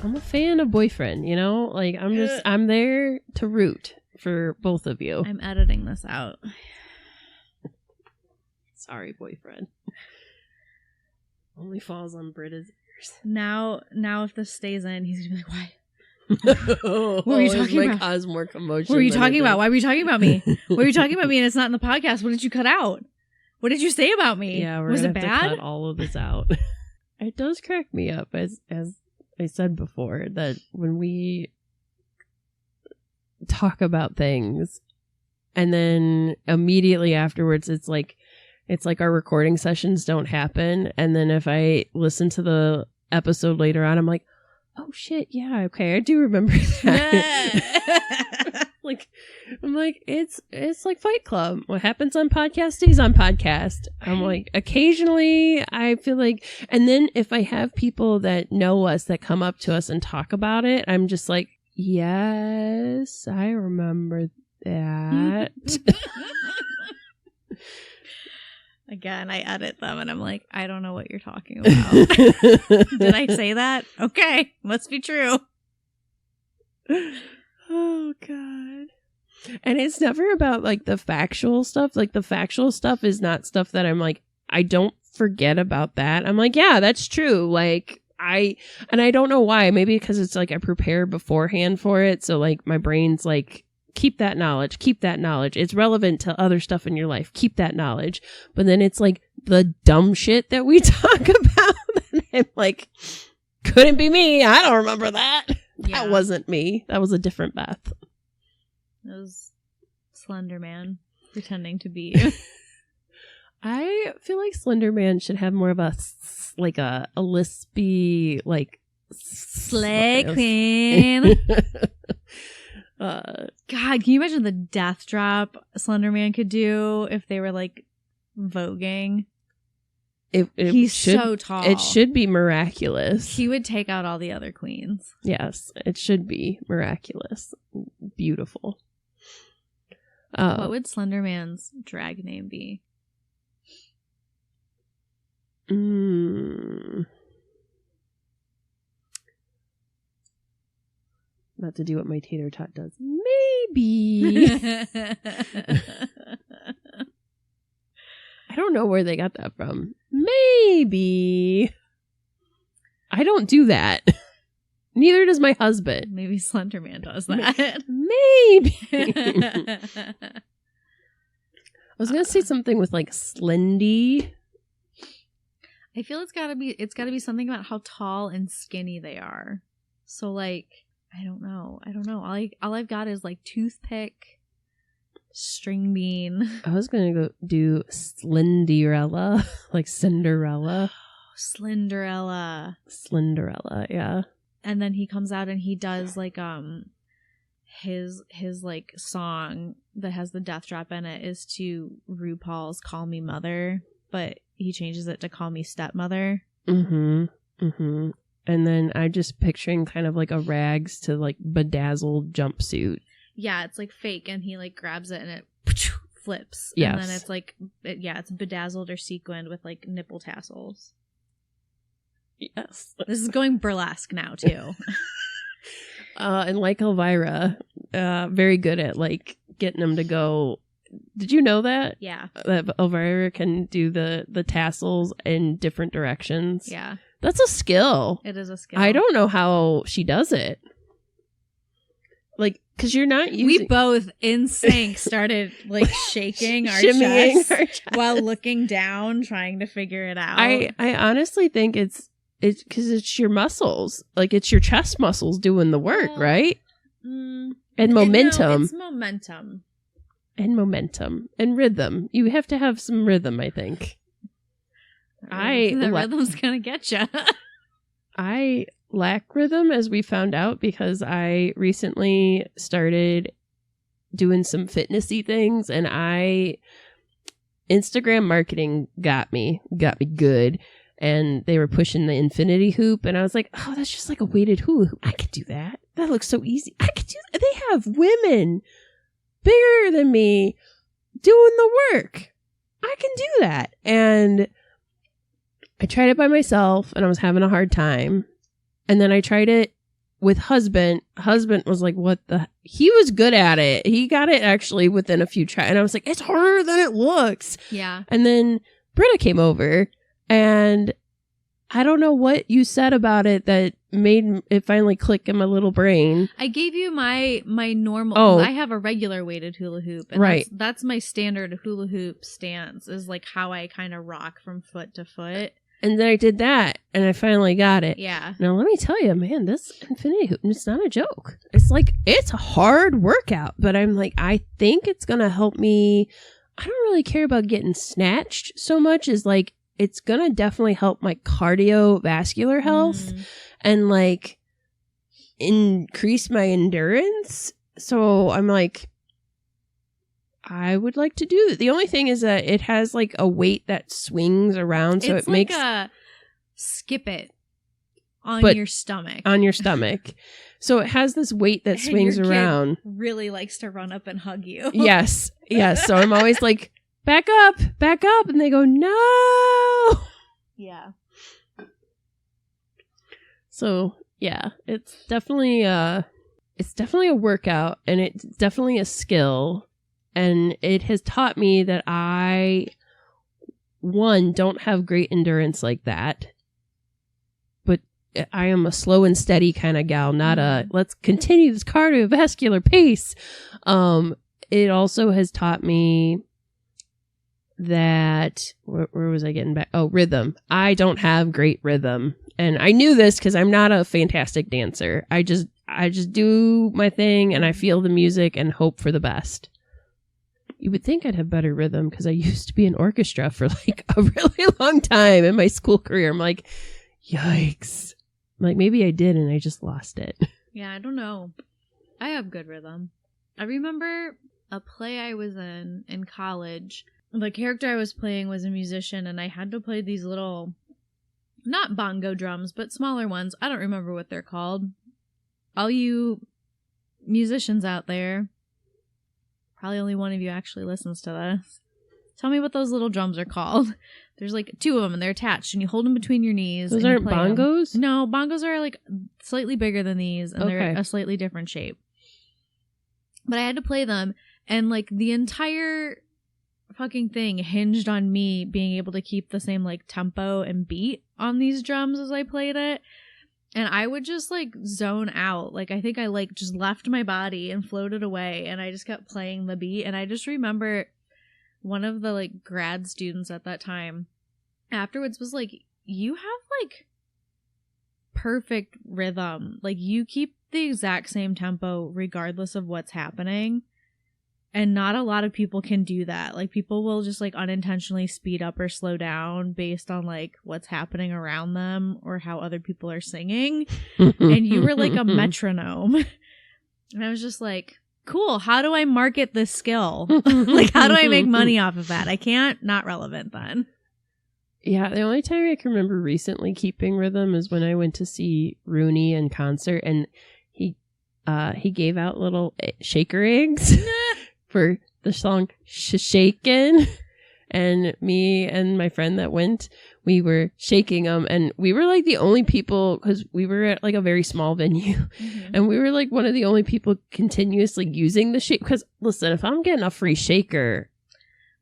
I'm a fan of boyfriend, you know? Like, I'm there to root for both of you. I'm editing this out. Sorry, boyfriend. Only falls on Britta's ears. Now if this stays in, he's gonna be like, why? What were you talking about? Cause more commotion. What were you talking about? Why were you talking about me? What were you talking about me? And it's not in the podcast. What did you cut out? What did you say about me? Yeah, was it bad? To cut all of this out. It does crack me up, as I said before, that when we talk about things, and then immediately afterwards, it's like our recording sessions don't happen, and then if I listen to the episode later on, I'm like, oh shit, yeah, okay, I do remember that. I'm like, it's like Fight Club. What happens on podcast stays on podcast. I'm like, occasionally I feel like, and then if I have people that know us that come up to us and talk about it, I'm just like, yes, I remember that. Again, I edit them and I'm like, I don't know what you're talking about. Did I say that? Okay, must be true. Oh, God. And it's never about, like, the factual stuff. Like, the factual stuff is not stuff that I'm like, I don't forget about that. I'm like, yeah, that's true. Like, I don't know why. Maybe because it's like I prepare beforehand for it. So, like, my brain's like, keep that knowledge. It's relevant to other stuff in your life. Keep that knowledge. But then it's like the dumb shit that we talk about. And I'm like, couldn't be me. I don't remember that. Yeah. That wasn't me. That was a different Beth. That was Slenderman pretending to be you. I feel like Slenderman should have more of a lispy, like, slay queen. God, can you imagine the death drop Slenderman could do if they were like voguing? He's so tall. It should be miraculous. He would take out all the other queens. Yes, it should be miraculous. Beautiful. What would Slenderman's drag name be? About to do what my tater tot does. Maybe. I don't know where they got that from. Maybe. I don't do that. Neither does my husband. Maybe Slenderman does that. Maybe. I was gonna say something with like Slendy. I feel it's gotta be something about how tall and skinny they are. So like, I don't know. All I've got is like toothpick, string bean. I was gonna go do Slenderella, like Cinderella. Slenderella, yeah. And then he comes out and he does like his like song that has the death drop in it is to RuPaul's "Call Me Mother," but he changes it to "Call Me Stepmother." And then I'm just picturing kind of like a rags to like bedazzled jumpsuit. Yeah, it's like fake, and he like grabs it and it flips. Yes. And then it's like, it's bedazzled or sequined with like nipple tassels. Yes. This is going burlesque now too. And like Elvira, very good at like getting them to go. Did you know that? Yeah. That Elvira can do the tassels in different directions. Yeah. That's a skill. It is a skill. I don't know how she does it. Like, because you're not using... We both, in sync, started, like, shaking our chest while looking down, trying to figure it out. I honestly think it's because it's your muscles. Like, it's your chest muscles doing the work, right? And momentum. No, it's momentum. And momentum. And rhythm. You have to have some rhythm, I think. The rhythm's gonna get you. I lack rhythm, as we found out, because I recently started doing some fitnessy things, and Instagram marketing got me good, and they were pushing the infinity hoop, and I was like, oh, that's just like a weighted hoop. I could do that. That looks so easy. I could do that. They have women bigger than me doing the work. I can do that. And I tried it by myself and I was having a hard time. And then I tried it with husband was like, he was good at it. He got it actually within a few tries. And I was like, it's harder than it looks. Yeah. And then Britta came over, and I don't know what you said about it that made it finally click in my little brain. I gave you my normal. Oh. I have a regular weighted hula hoop. And right. That's my standard hula hoop stance, is like how I kind of rock from foot to foot. And then I did that, and I finally got it. Yeah. Now, let me tell you, man, this infinity hoop, it's not a joke. It's like, it's a hard workout, but I'm like, I think it's going to help me. I don't really care about getting snatched so much as like, it's going to definitely help my cardiovascular health and like increase my endurance. So I'm like, I would like to do it. The only thing is that it has like a weight that swings around, so it's it makes a skip it on your stomach. On your stomach. So it has this weight that swings around. Really likes to run up and hug you. Yes. Yes. So I'm always like, back up. And they go, no. Yeah. So yeah, it's definitely a workout, and it's definitely a skill. And it has taught me that I, one, don't have great endurance like that. But I am a slow and steady kind of gal, not a, let's continue this cardiovascular pace. It also has taught me that, where was I getting back? Oh, rhythm. I don't have great rhythm. And I knew this because I'm not a fantastic dancer. I just do my thing, and I feel the music and hope for the best. You would think I'd have better rhythm because I used to be in orchestra for like a really long time in my school career. I'm like, yikes. Like, maybe I did and I just lost it. Yeah, I don't know. I have good rhythm. I remember a play I was in college. The character I was playing was a musician, and I had to play these little, not bongo drums, but smaller ones. I don't remember what they're called. All you musicians out there, probably only one of you actually listens to this. Tell me what those little drums are called. There's like two of them, and they're attached, and you hold them between your knees. Those aren't bongos? No, bongos are like slightly bigger than these, and they're a slightly different shape. But I had to play them, and like the entire fucking thing hinged on me being able to keep the same like tempo and beat on these drums as I played it. And I would just like zone out. Like, I think I like just left my body and floated away, and I just kept playing the beat. And I just remember one of the like grad students at that time afterwards was like, you have like perfect rhythm. Like, you keep the exact same tempo regardless of what's happening. And not a lot of people can do that. Like, people will just like unintentionally speed up or slow down based on like what's happening around them or how other people are singing. And you were like a metronome. And I was just like, cool. How do I market this skill? Like, how do I make money off of that? I can't. Not relevant then. Yeah, the only time I can remember recently keeping rhythm is when I went to see Rooney in concert, and he gave out little shaker eggs for the song Shakin'. And me and my friend that went, we were shaking them, and we were like the only people, because we were at like a very small venue, and we were like one of the only people continuously using the shake. Because listen, if I'm getting a free shaker,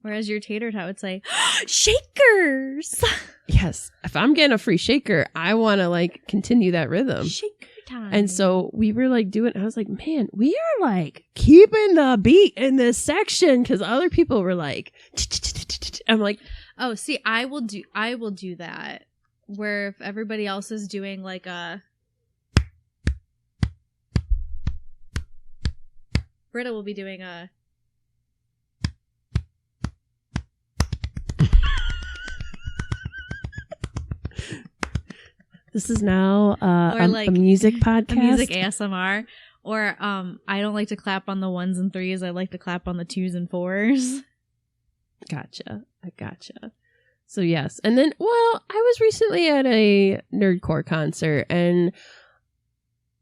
whereas your tater tot would say, shakers. Yes, if I'm getting a free shaker, I want to like continue that rhythm. Shaker time. And so we were like doing, I was like, man, we are like keeping the beat in this section, because other people were like, I'm like, oh, see, I will do that, where if everybody else is doing like a, Britta will be doing a, this is now like a music podcast, a music ASMR. Or I don't like to clap on the 1s and 3s. I like to clap on the 2s and 4s. Gotcha. I gotcha. So yes. And then, well, I was recently at a nerdcore concert, and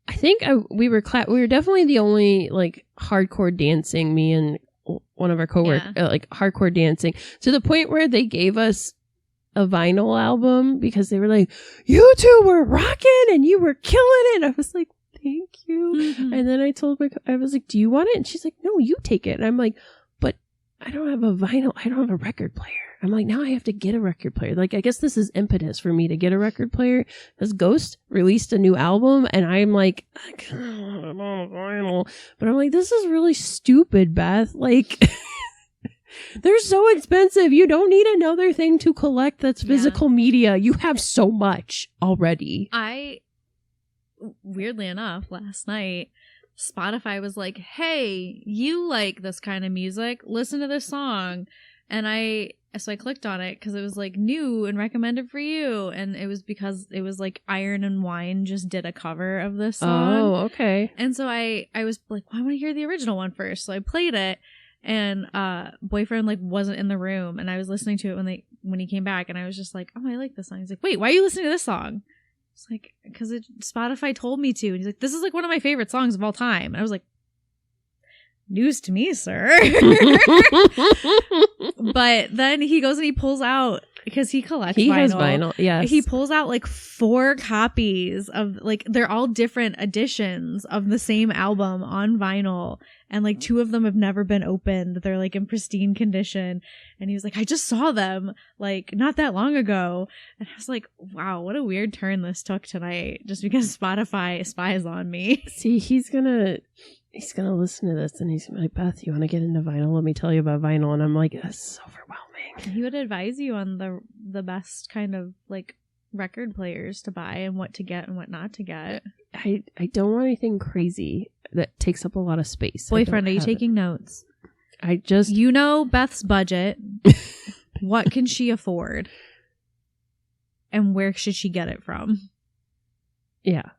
I think we were definitely the only like hardcore dancing, me and one of our coworkers, like hardcore dancing, to the point where they gave us a vinyl album because they were like, you two were rocking and you were killing it. I was like, thank you. And then I was like, do you want it? And she's like, no, you take it. And I'm like, but I don't have a vinyl. I don't have a record player. I'm like, now I have to get a record player. Like, I guess this is impetus for me to get a record player because Ghost released a new album and I'm like, I'm on vinyl. But I'm like, this is really stupid, Beth. Like, they're so expensive. You don't need another thing to collect that's physical media. You have so much already. Weirdly enough, last night, Spotify was like, hey, you like this kind of music? Listen to this song. And so I clicked on it because it was like new and recommended for you. And it was because it was like Iron and Wine just did a cover of this song. Oh, okay. And so I was like, well, I want to hear the original one first. So I played it and boyfriend like wasn't in the room. And I was listening to it when he came back. And I was just like, oh, I like this song. He's like, wait, why are you listening to this song? It's like, because Spotify told me to. And he's like, this is like one of my favorite songs of all time. And I was like, news to me, sir. But then he goes and he pulls out, because he collects vinyl. He has vinyl, yes. He pulls out like 4 copies of, like, they're all different editions of the same album on vinyl. And like 2 of them have never been opened. They're like in pristine condition. And he was like, I just saw them like not that long ago. And I was like, wow, what a weird turn this took tonight just because Spotify spies on me. See, he's gonna listen to this and he's like, Beth, you want to get into vinyl? Let me tell you about vinyl. And I'm like, that's overwhelming. He would advise you on the best kind of like record players to buy and what to get and what not to get. I don't want anything crazy that takes up a lot of space. Boyfriend, are you taking notes? You know Beth's budget. What can she afford? And where should she get it from? Yeah.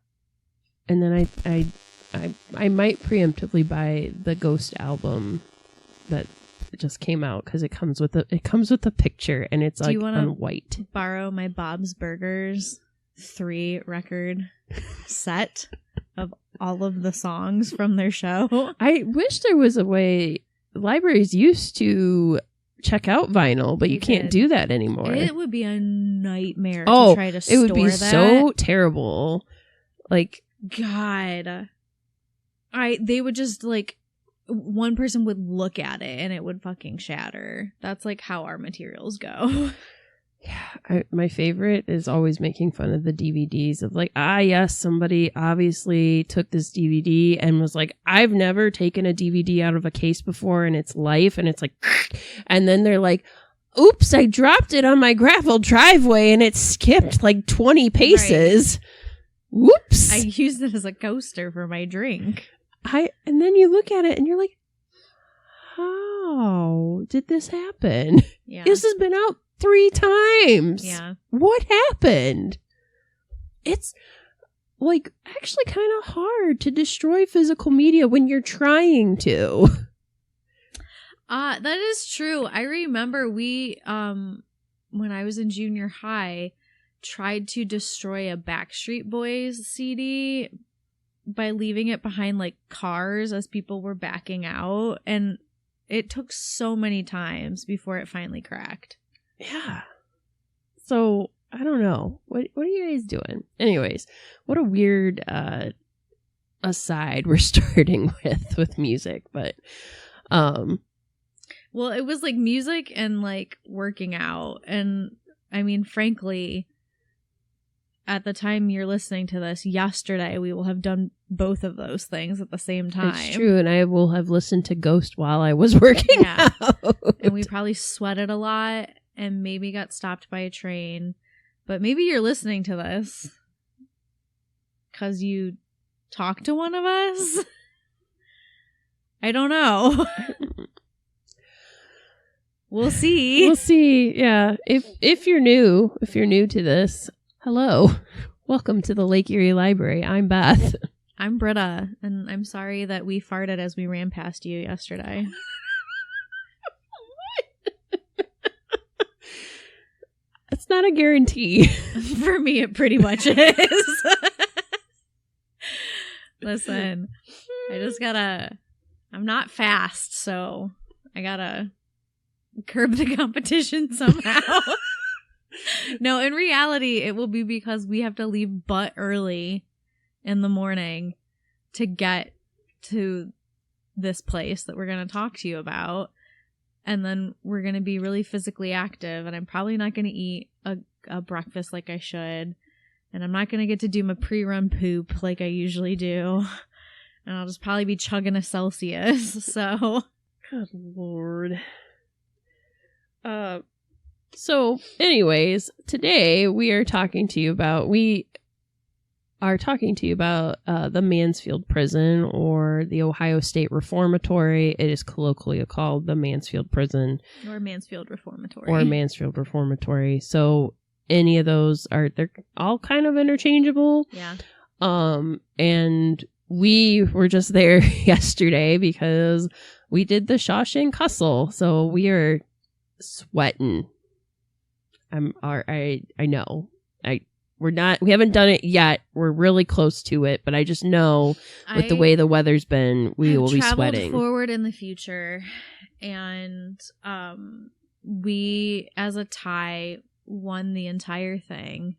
And then I might preemptively buy the Ghost album that just came out because it comes with a picture and it's like on white. Borrow my Bob's Burgers 3 record set of all of the songs from their show. I wish there was a way. Libraries used to check out vinyl, but you can't do that anymore. It would be a nightmare to try to store that. It would be so terrible. Like, God. They would just like, one person would look at it and it would fucking shatter. That's like how our materials go. Yeah, my favorite is always making fun of the DVDs of like, yes, somebody obviously took this DVD and was like, I've never taken a DVD out of a case before in its life. And it's like, and then they're like, oops, I dropped it on my gravel driveway and it skipped like 20 paces. Right. Whoops. I used it as a coaster for my drink. And then you look at it and you're like, how did this happen? Yeah. This has been out 3 times. Yeah. What happened? It's like actually kind of hard to destroy physical media when you're trying to. That is true. I remember we, when I was in junior high, tried to destroy a Backstreet Boys CD by leaving it behind like cars as people were backing out, and it took so many times before it finally cracked. Yeah. So I don't know. What are you guys doing? Anyways, what a weird aside we're starting with music, but well, it was like music and like working out, and I mean, frankly, at the time you're listening to this, yesterday we will have done both of those things at the same time. It's true, and I will have listened to Ghost while I was working out. And we probably sweated a lot and maybe got stopped by a train. But maybe you're listening to this because you talked to one of us? I don't know. We'll see. We'll see, yeah. If you're new to this, hello. Welcome to the Lake Erie Library. I'm Beth. I'm Britta, and I'm sorry that we farted as we ran past you yesterday. It's not a guarantee. For me, it pretty much is. Listen, I'm not fast, so I gotta curb the competition somehow. No, in reality, it will be because we have to leave but early in the morning to get to this place that we're going to talk to you about. And then we're going to be really physically active, and I'm probably not going to eat a breakfast like I should. And I'm not going to get to do my pre-run poop like I usually do. And I'll just probably be chugging a Celsius. So, good Lord. So anyways, today we are talking to you about the Mansfield Prison, or the Ohio State Reformatory. It is colloquially called the Mansfield Prison. Or Mansfield Reformatory. So any of those they're all kind of interchangeable. Yeah. And we were just there yesterday because we did the Shawshank Hustle. So we are sweating. I know. We haven't done it yet. We're really close to it, but I just know with the way the weather's been, we will be sweating. Forward in the future, and we, as a tie, won the entire thing.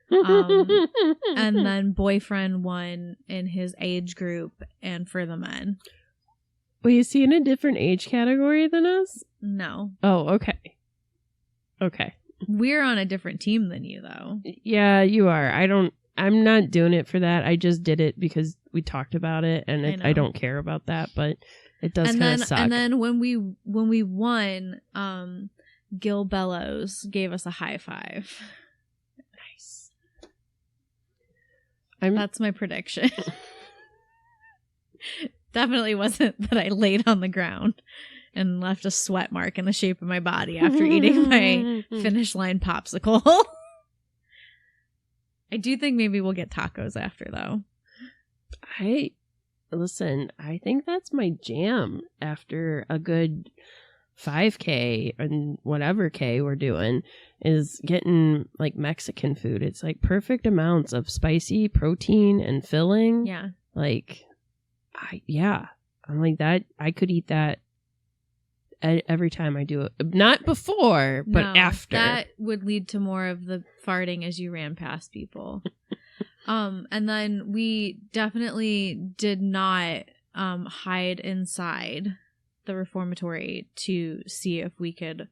And then boyfriend won in his age group and for the men. Well, is he in a different age category than us? No. Oh, okay. Okay. We're on a different team than you, though. Yeah, you are. I'm not doing it for that. I just did it because we talked about it, and I don't care about that, but it does kind of suck. And then when we won, Gil Bellows gave us a high five. Nice. That's my prediction. Definitely wasn't that I laid on the ground and left a sweat mark in the shape of my body after eating my finish line popsicle. I do think maybe we'll get tacos after, though. I think that's my jam after a good 5K and whatever K we're doing, is getting like Mexican food. It's like perfect amounts of spicy, protein, and filling. Yeah. Like, I'm like that. I could eat that every time I do it. Not before, but after. That would lead to more of the farting as you ran past people. And then we definitely did not hide inside the reformatory to see if we could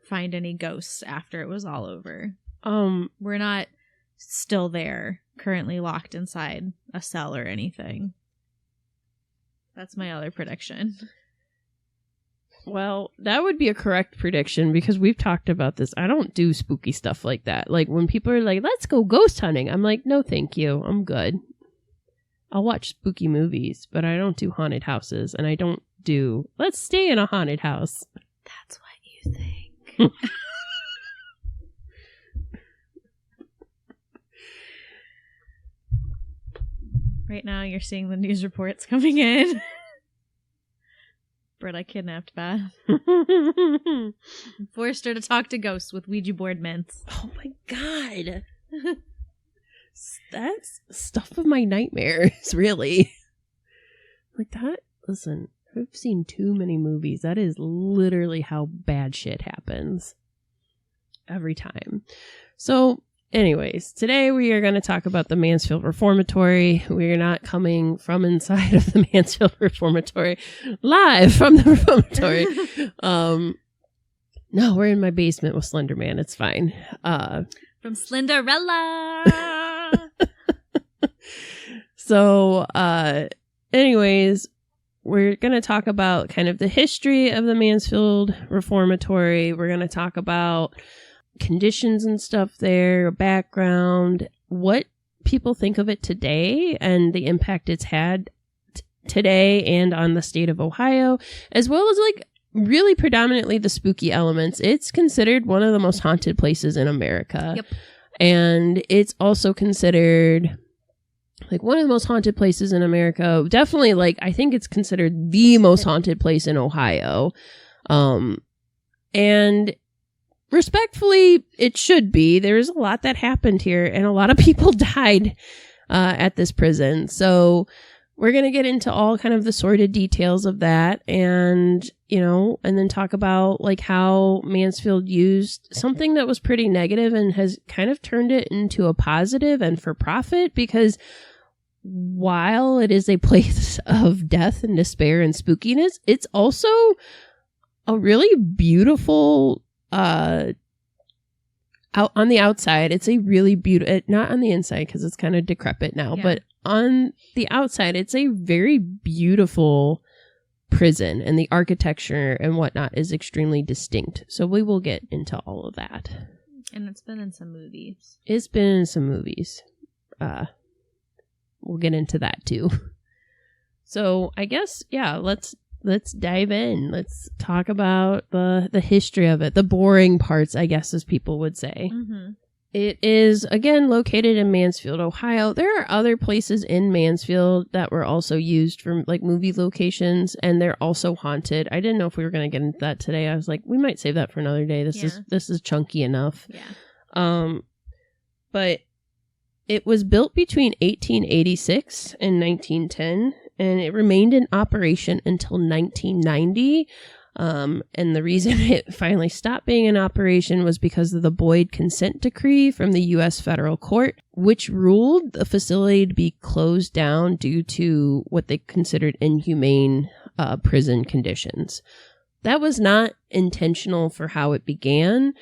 find any ghosts after it was all over. We're not still there, currently locked inside a cell or anything. That's my other prediction. Well, that would be a correct prediction because we've talked about this. I don't do spooky stuff like that. Like when people are like, let's go ghost hunting, I'm like, no, thank you. I'm good. I'll watch spooky movies, but I don't do haunted houses, and I don't do, let's stay in a haunted house. That's what you think. Right now, you're seeing the news reports coming in. Britta kidnapped Beth. Forced her to talk to ghosts with Ouija board mints. Oh my god. That's stuff of my nightmares, really. Like that, listen, I've seen too many movies. That is literally how bad shit happens. Every time. So, anyways, today we are going to talk about the Mansfield Reformatory. We are not coming from inside of the Mansfield Reformatory, live from the Reformatory. No, we're in my basement with Slenderman. It's fine. From Slenderella. So, anyways, we're going to talk about kind of the history of the Mansfield Reformatory. We're going to talk about conditions and stuff there, background, what people think of it today and the impact it's had today and on the state of Ohio, as well as like really predominantly the spooky elements. It's considered one of the most haunted places in America. Yep. And it's also considered like one of the most haunted places in America. Definitely, like, I think it's considered the most haunted place in Ohio. And respectfully, it should be. There's a lot that happened here, and a lot of people died at this prison. So we're going to get into all kind of the sordid details of that, and, you know, and then talk about like how Mansfield used something that was pretty negative and has kind of turned it into a positive and for profit, because while it is a place of death and despair and spookiness, it's also a really beautiful, out on the outside, it's a really beautiful, not on the inside because it's kind of decrepit now, but on the outside, it's a very beautiful prison, and the architecture and whatnot is extremely distinct. So we will get into all of that. And it's been in some movies. It's been in some movies. We'll get into that too. So I guess, yeah, let's dive in. Let's talk about the history of it. The boring parts, I guess, as people would say. Mm-hmm. It is, again, located in Mansfield, Ohio. There are other places in Mansfield that were also used for like movie locations, and they're also haunted. I didn't know if we were going to get into that today. I was like, we might save that for another day. This is chunky enough. Yeah. But it was built between 1886 and 1910, and it remained in operation until 1990. And the reason it finally stopped being in operation was because of the Boyd consent decree from the U.S. federal court, which ruled the facility to be closed down due to what they considered inhumane prison conditions. That was not intentional for how it began.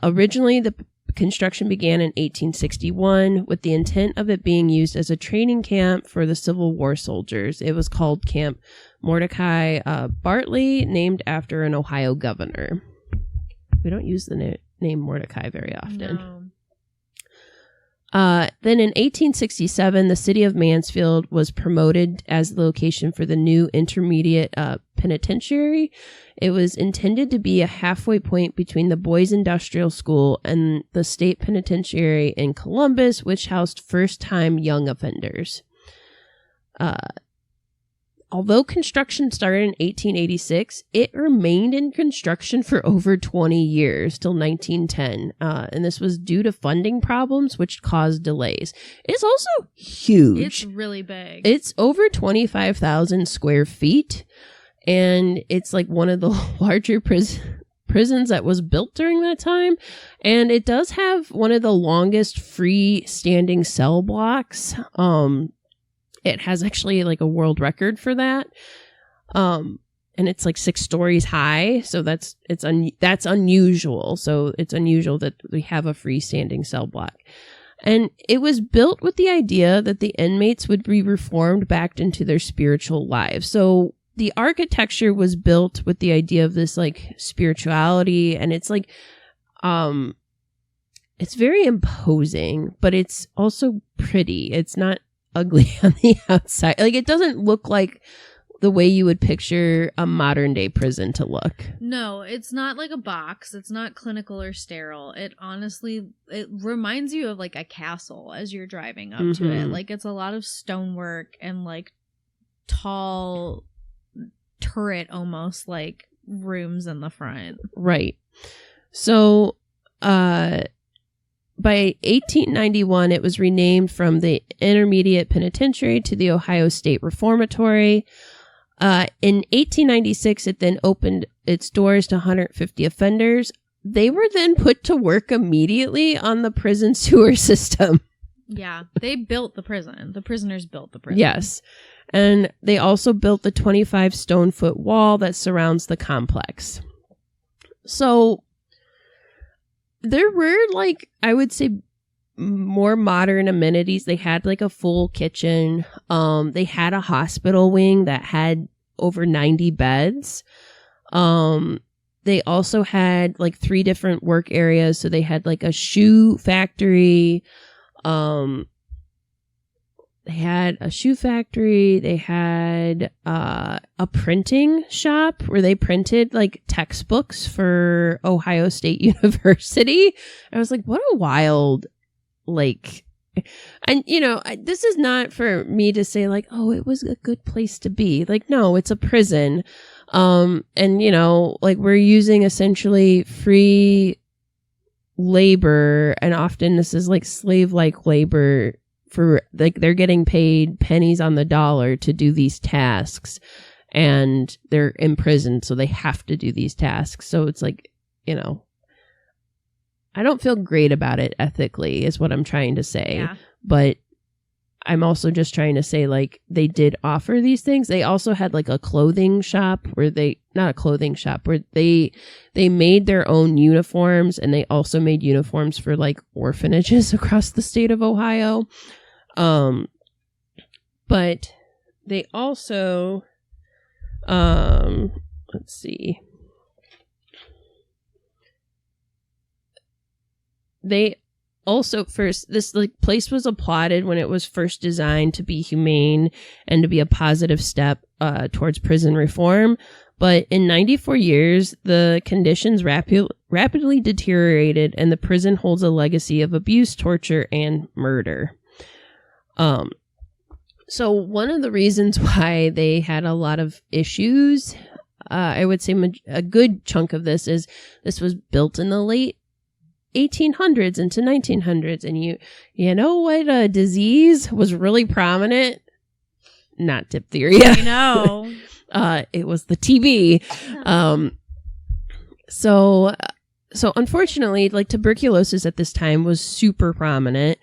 Originally, the construction began in 1861 with the intent of it being used as a training camp for the Civil War soldiers. It was called Camp Mordecai Bartley, named after an Ohio governor. We don't use the name Mordecai very often. No. Then in 1867, the city of Mansfield was promoted as the location for the new intermediate penitentiary. It was intended to be a halfway point between the Boys Industrial School and the state penitentiary in Columbus, which housed first-time young offenders. Although construction started in 1886, it remained in construction for over 20 years, till 1910. And this was due to funding problems, which caused delays. It's also huge. It's really big. It's over 25,000 square feet. And it's like one of the larger prisons that was built during that time. And it does have one of the longest freestanding cell blocks. It has actually like a world record for that. And it's like 6 stories high. So that's unusual. So it's unusual that we have a freestanding cell block. And it was built with the idea that the inmates would be reformed back into their spiritual lives. So the architecture was built with the idea of this like spirituality, and it's like, it's very imposing, but it's also pretty. It's not ugly on the outside. Like, it doesn't look like the way you would picture a modern day prison to look. No, it's not like a box. It's not clinical or sterile. It reminds you of like a castle as you're driving up to it. Like, it's a lot of stonework and like tall turret, almost like rooms in the front. Right. So, by 1891, it was renamed from the Intermediate Penitentiary to the Ohio State Reformatory. In 1896, it then opened its doors to 150 offenders. They were then put to work immediately on the prison sewer system. Yeah, they built the prison. The prisoners built the prison. Yes. And they also built the 25 stone foot wall that surrounds the complex. So there were, like, I would say, more modern amenities. They had like a full kitchen. They had a hospital wing that had over 90 beds. They also had like 3 different work areas. So they had like a shoe factory. They had a shoe factory. They had a printing shop where they printed like textbooks for Ohio State University. I was like, what a wild, like, and you know, this is not for me to say like, oh, it was a good place to be. Like, no, it's a prison. And you know, like, we're using essentially free labor, and often this is like slave-like labor. For like, they're getting paid pennies on the dollar to do these tasks, and they're imprisoned, so they have to do these tasks. So it's like, you know, I don't feel great about it ethically, is what I'm trying to say. Yeah. But I'm also just trying to say, like, they did offer these things. They also had like a clothing shop where not a clothing shop, where they made their own uniforms, and they also made uniforms for like orphanages across the state of Ohio. But they also, let's see. They also this like place was applauded when it was first designed to be humane and to be a positive step towards prison reform. But in 94 years, the conditions rapidly deteriorated, and the prison holds a legacy of abuse, torture, and murder. So one of the reasons why they had a lot of issues, I would say a good chunk of this was built in the late 1800s into 1900s, and you know what disease was really prominent? Not diphtheria. I know. It was the TB. So unfortunately, like, tuberculosis at this time was super prominent,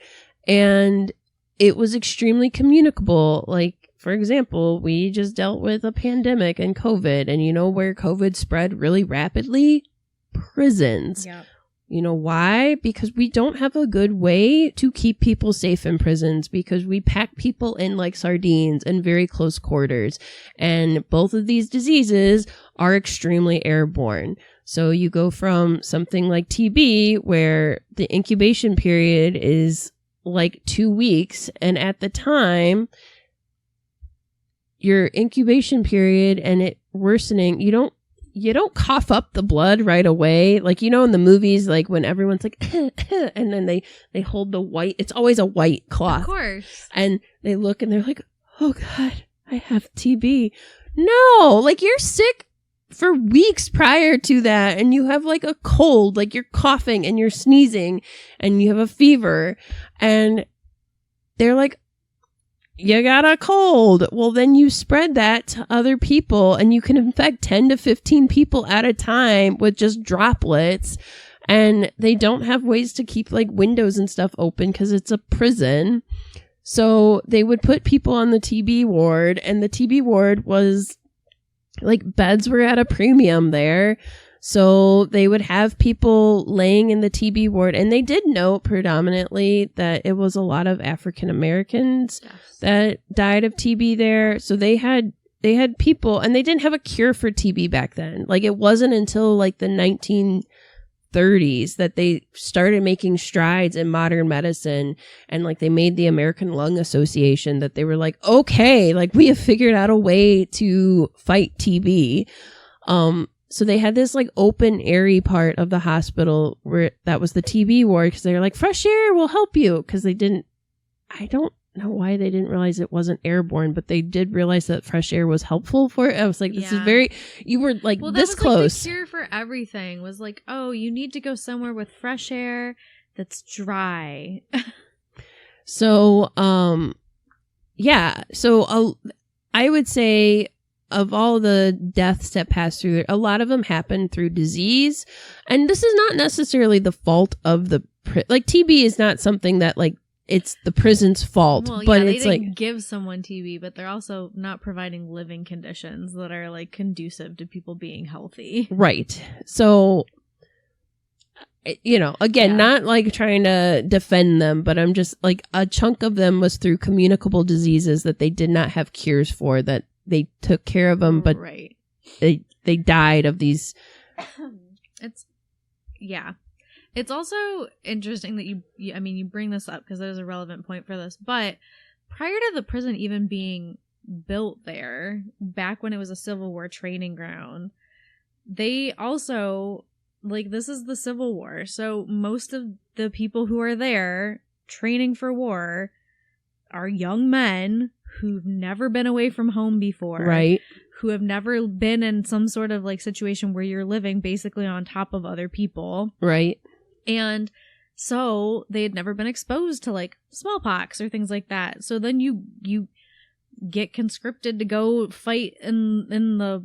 and it was extremely communicable. Like, for example, we just dealt with a pandemic and COVID, and you know where COVID spread really rapidly? Prisons. Yeah. You know why? Because we don't have a good way to keep people safe in prisons, because we pack people in like sardines in very close quarters. And both of these diseases are extremely airborne. So you go from something like TB, where the incubation period is like 2 weeks. And at the time, your incubation period and it worsening, you don't cough up the blood right away. Like, you know, in the movies, like when everyone's like, and then they hold the white, it's always a white cloth. Of course. And they look and they're like, oh God, I have TB. No, like, you're sick for weeks prior to that, and you have like a cold, like you're coughing and you're sneezing and you have a fever, and they're like, you got a cold. Well, then you spread that to other people, and you can infect 10 to 15 people at a time with just droplets. And they don't have ways to keep like windows and stuff open because it's a prison. So they would put people on the TB ward, and the TB ward was like, beds were at a premium there. So they would have people laying in the TB ward, and they did note predominantly that it was a lot of African Americans that died of TB there. So they had people, and they didn't have a cure for TB back then. Like, it wasn't until like the 1930s that they started making strides in modern medicine, and like they made the American Lung Association, that they were like, okay, like, we have figured out a way to fight TB. So they had this like open, airy part of the hospital where that was the TB ward, because they were like, fresh air will help you. Because I don't know why they didn't realize it wasn't airborne, but they did realize that fresh air was helpful for it. I was like, this is you were like, well, this close. Like, the cure for everything was like, oh, you need to go somewhere with fresh air that's dry. So, yeah. So I would say, of all the deaths that pass through there, a lot of them happen through disease. And this is not necessarily the fault of like, TB is not something that like it's the prison's fault. Well, but yeah, it's they didn't like, give someone TB, but they're also not providing living conditions that are like conducive to people being healthy. Right. So, you know, again, not like trying to defend them, but I'm just like, a chunk of them was through communicable diseases that they did not have cures for, that they took care of them, but they died of these. It's also interesting that you bring this up because there's a relevant point for this. But prior to the prison even being built there, back when it was a Civil War training ground, they also, like, this is the Civil War, so most of the people who are there training for war are young men who've never been away from home before. Right. Who have never been in some sort of like situation where you're living basically on top of other people. Right. And so they had never been exposed to like smallpox or things like that. So then you get conscripted to go fight in the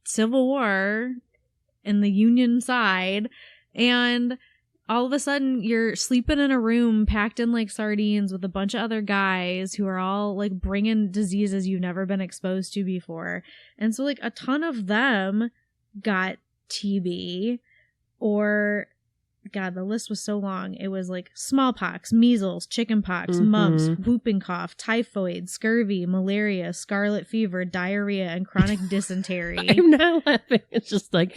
Civil War in the Union side. And all of a sudden you're sleeping in a room packed in like sardines with a bunch of other guys who are all like bringing diseases you've never been exposed to before. And so like a ton of them got TB, or God, the list was so long. It was like smallpox, measles, chickenpox, mumps, whooping cough, typhoid, scurvy, malaria, scarlet fever, diarrhea, and chronic dysentery. I'm not laughing. It's just like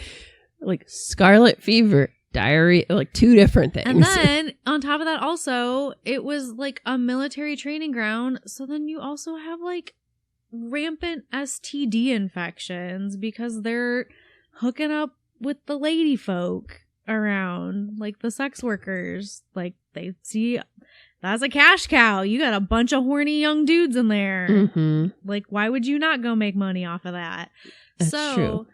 scarlet fever, diarrhea, like two different things. And then on top of that, also, it was like a military training ground. So then you also have like rampant STD infections because they're hooking up with the lady folk around, like the sex workers. Like they see that's a cash cow. You got a bunch of horny young dudes in there. Like, why would you not go make money off of that? That's true.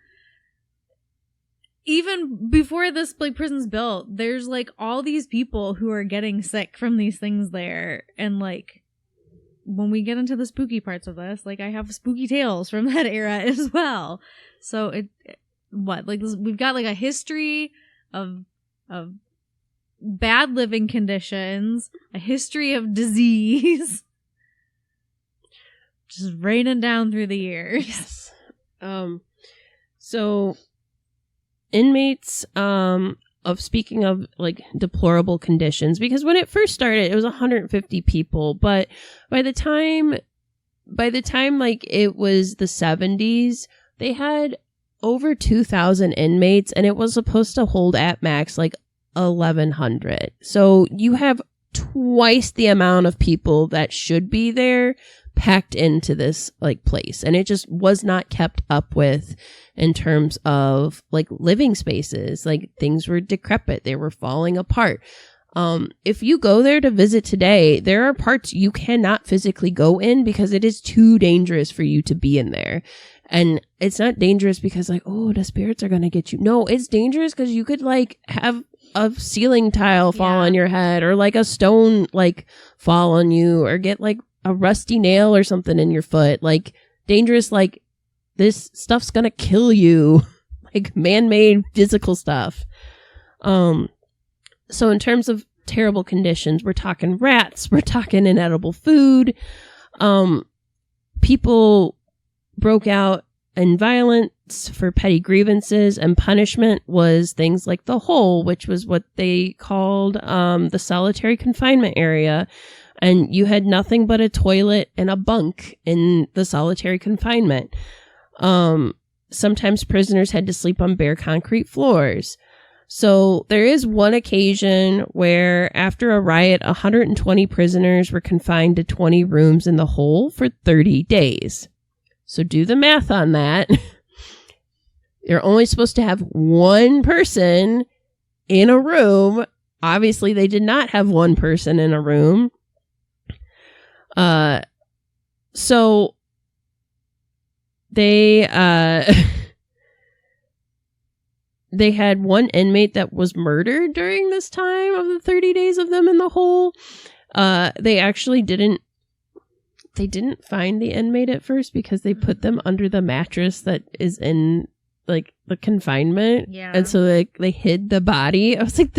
Even before this like prison's built, there's like all these people who are getting sick from these things there. And like when we get into the spooky parts of this, like I have spooky tales from that era as well. So we've got like a history of bad living conditions, a history of disease, just raining down through the years. Yes. So inmates, speaking of like deplorable conditions, because when it first started, it was 150 people, but by the time like it was the 70s, they had over 2,000 inmates, and it was supposed to hold at max like 1,100. So you have twice the amount of people that should be there packed into this like place, and it just was not kept up with in terms of like living spaces. Like things were decrepit, they were falling apart. If you go there to visit today, there are parts you cannot physically go in because it is too dangerous for you to be in there. And it's not dangerous because like, oh, the spirits are going to get you. No, it's dangerous because you could like have a ceiling tile fall on your head, or like a stone like fall on you, or get like a rusty nail or something in your foot. Like dangerous, like this stuff's going to kill you. Like man-made physical stuff. So in terms of terrible conditions, we're talking rats, we're talking inedible food. People broke out in violence for petty grievances, and punishment was things like the hole, which was what they called the solitary confinement area. And you had nothing but a toilet and a bunk in the solitary confinement. Sometimes prisoners had to sleep on bare concrete floors. So there is one occasion where after a riot, 120 prisoners were confined to 20 rooms in the hole for 30 days. So do the math on that. You're only supposed to have one person in a room. Obviously, they did not have one person in a room. So they had one inmate that was murdered during this time of the 30 days of them in the hole. They actually didn't find the inmate at first because they put them under the mattress that is in like the confinement. Yeah. And so they hid the body. I was like,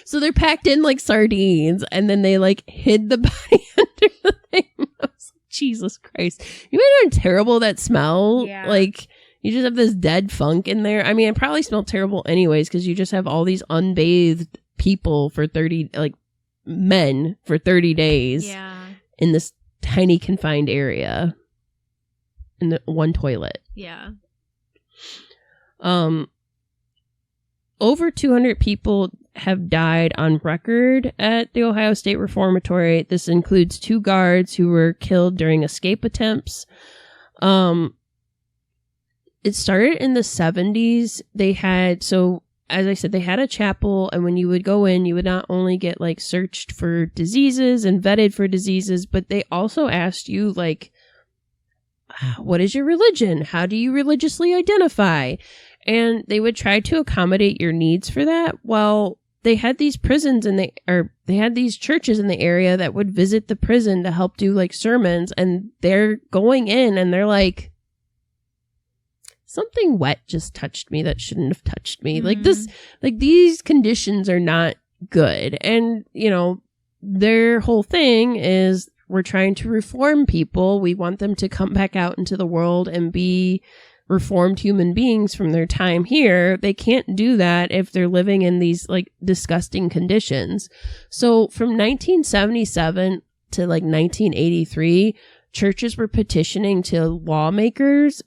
so they're packed in like sardines, and then they like hid the body under the thing. I was like, Jesus Christ. You know how terrible that smell? Yeah. Like you just have this dead funk in there. I mean, it probably smelled terrible anyways, because you just have all these unbathed people for 30, like men for 30 days. Yeah. In this tiny confined area in the one toilet. Yeah. Over 200 people have died on record at the Ohio State Reformatory. This includes 2 guards who were killed during escape attempts. It started in the 70s. As I said, they had a chapel, and when you would go in, you would not only get like searched for diseases and vetted for diseases, but they also asked you like, what is your religion? How do you religiously identify? And they would try to accommodate your needs for that. Well, they had these prisons they had these churches in the area that would visit the prison to help do like sermons, and they're going in and they're like, something wet just touched me that shouldn't have touched me. Mm-hmm. Like these conditions are not good. And, you know, their whole thing is we're trying to reform people. We want them to come back out into the world and be reformed human beings from their time here. They can't do that if they're living in these like disgusting conditions. So from 1977 to like 1983, churches were petitioning to lawmakers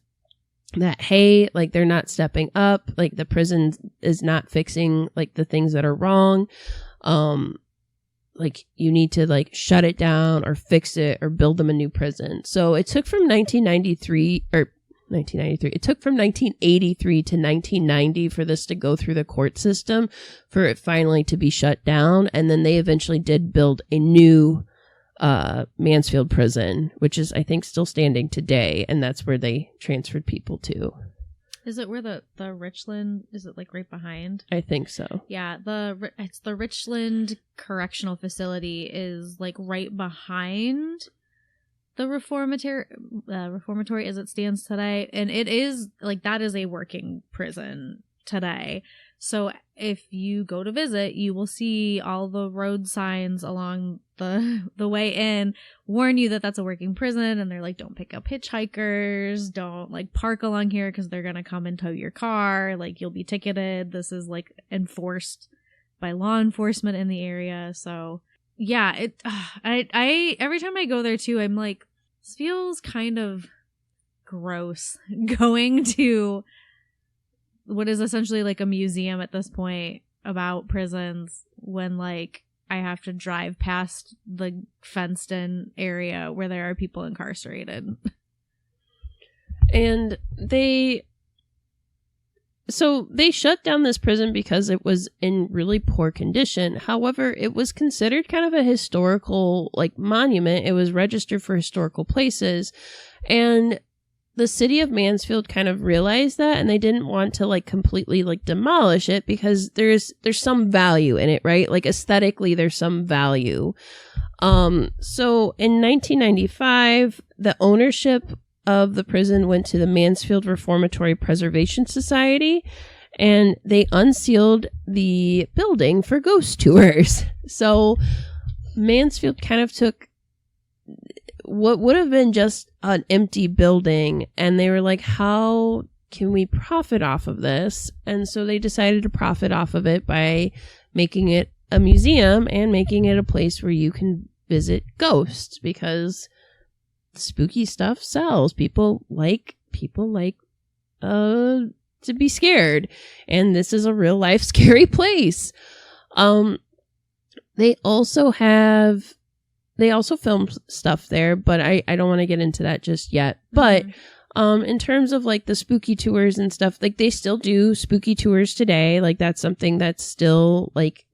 that, hey, like they're not stepping up, like the prison is not fixing like the things that are wrong. Like you need to like shut it down or fix it or build them a new prison. So it took from 1983 it took from 1983 to 1990 for this to go through the court system for it finally to be shut down. And then they eventually did build a new Mansfield prison, which is I think still standing today, and that's where they transferred people to. Is it where the Richland, is it like right behind? I think so. Yeah, it's the Richland Correctional Facility is like right behind the reformatory as it stands today, and it is like that is a working prison today. So if you go to visit, you will see all the road signs along the way in warn you that that's a working prison, and they're like, don't pick up hitchhikers, don't like park along here because they're gonna come and tow your car, like you'll be ticketed. This is like enforced by law enforcement in the area. So yeah, I every time I go there too, I'm like, this feels kind of gross going to what is essentially like a museum at this point about prisons when like I have to drive past the fenced in area where there are people incarcerated. And they shut down this prison because it was in really poor condition. However, it was considered kind of a historical like monument. It was registered for historical places, and the city of Mansfield kind of realized that, and they didn't want to like completely like demolish it because there's some value in it, right? Like aesthetically, there's some value. So in 1995, the ownership of the prison went to the Mansfield Reformatory Preservation Society, and they unsealed the building for ghost tours. So Mansfield kind of took what would have been just an empty building, and they were like, how can we profit off of this? And so they decided to profit off of it by making it a museum and making it a place where you can visit ghosts, because spooky stuff sells. People like to be scared, and this is a real life scary place. They also film stuff there, but I don't want to get into that just yet. But in terms of like the spooky tours and stuff, like they still do spooky tours today. Like that's something that's still like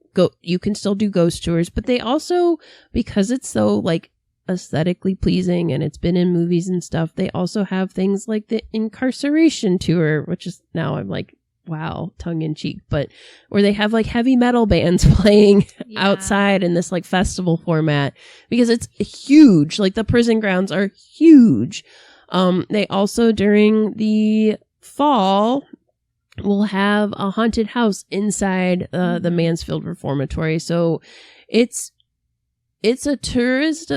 you can still do ghost tours, but they also, because it's so like aesthetically pleasing and it's been in movies and stuff, they also have things like the incarceration tour, which is now I'm like, wow, tongue in cheek, but where they have like heavy metal bands playing outside in this like festival format, because it's huge. Like the prison grounds are huge. They also during the fall will have a haunted house inside the Mansfield Reformatory. So it's a tourist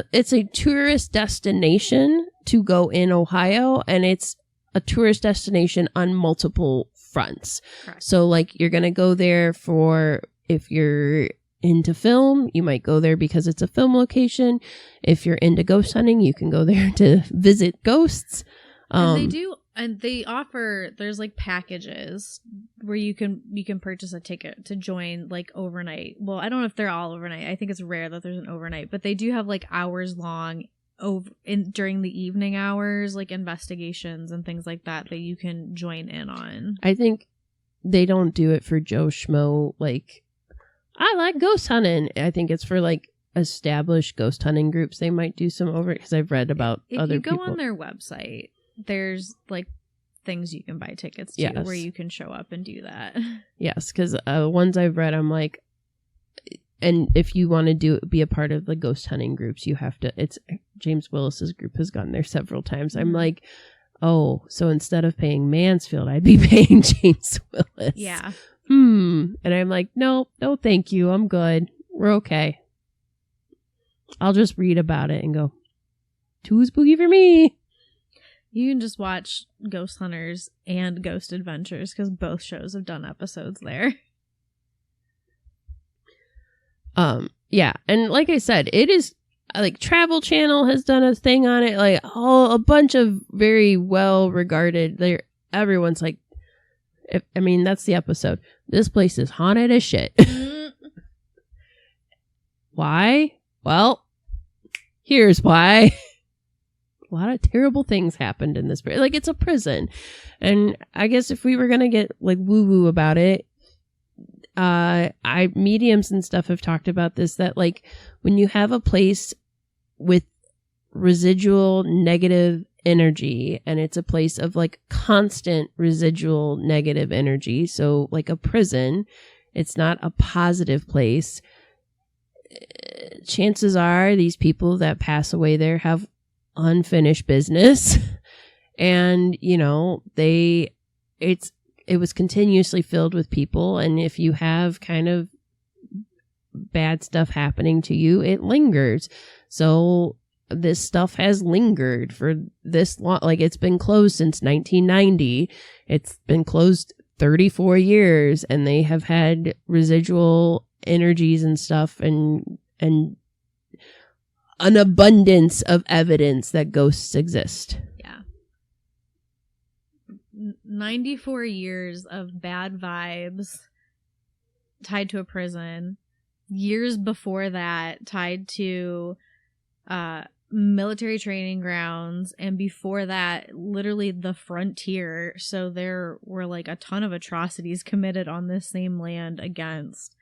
destination to go in Ohio, and it's a tourist destination on multiple fronts. Correct. So like you're going to go there for, if you're into film, you might go there because it's a film location. If you're into ghost hunting, you can go there to visit ghosts. And they offer, there's like packages where you can purchase a ticket to join like overnight. Well, I don't know if they're all overnight. I think it's rare that there's an overnight, but they do have like hours long during the evening hours, like investigations and things like that you can join in on. I think they don't do it for Joe Schmo. Like, I like ghost hunting. I think it's for like established ghost hunting groups. They might do some over, because I've read about other people. If you go on their website, there's like things you can buy tickets to where you can show up and do that. Yes, because ones I've read, I'm like, and if you want to be a part of the ghost hunting groups, you have to, it's James Willis's group has gone there several times. I'm like, oh, so instead of paying Mansfield, I'd be paying James Willis And I'm like, no, thank you. I'm good. We're okay. I'll just read about it and go, too spooky for me. You can just watch Ghost Hunters and Ghost Adventures because both shows have done episodes there. Yeah. And like I said, it is like Travel Channel has done a thing on it. Like a bunch of very well regarded. Everyone's like, that's the episode. This place is haunted as shit. Why? Well, here's why. A lot of terrible things happened in this. Like, it's a prison. And I guess if we were going to get, like, woo-woo about it, mediums and stuff have talked about this, that, like, when you have a place with residual negative energy, and it's a place of, like, constant residual negative energy, so, like, a prison, it's not a positive place, chances are these people that pass away there have unfinished business, and it was continuously filled with people, and if you have kind of bad stuff happening to you, it lingers. So this stuff has lingered for this long. Like, it's been closed since 1990. It's been closed 34 years, and they have had residual energies and stuff, and an abundance of evidence that ghosts exist. Yeah. 94 years of bad vibes tied to a prison. Years before that tied to military training grounds. And before that, literally the frontier. So there were like a ton of atrocities committed on this same land against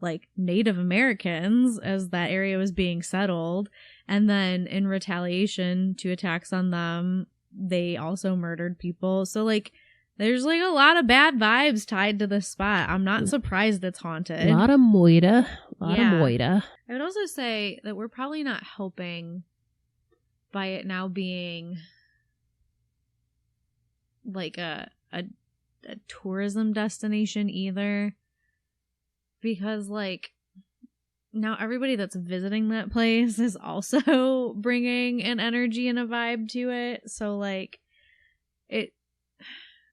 like Native Americans as that area was being settled. And then in retaliation to attacks on them, they also murdered people. So like there's like a lot of bad vibes tied to this spot. I'm not surprised it's haunted. A lot of moida. I would also say that we're probably not helping by it now being like a tourism destination either. Because, like, now everybody that's visiting that place is also bringing an energy and a vibe to it. So, like,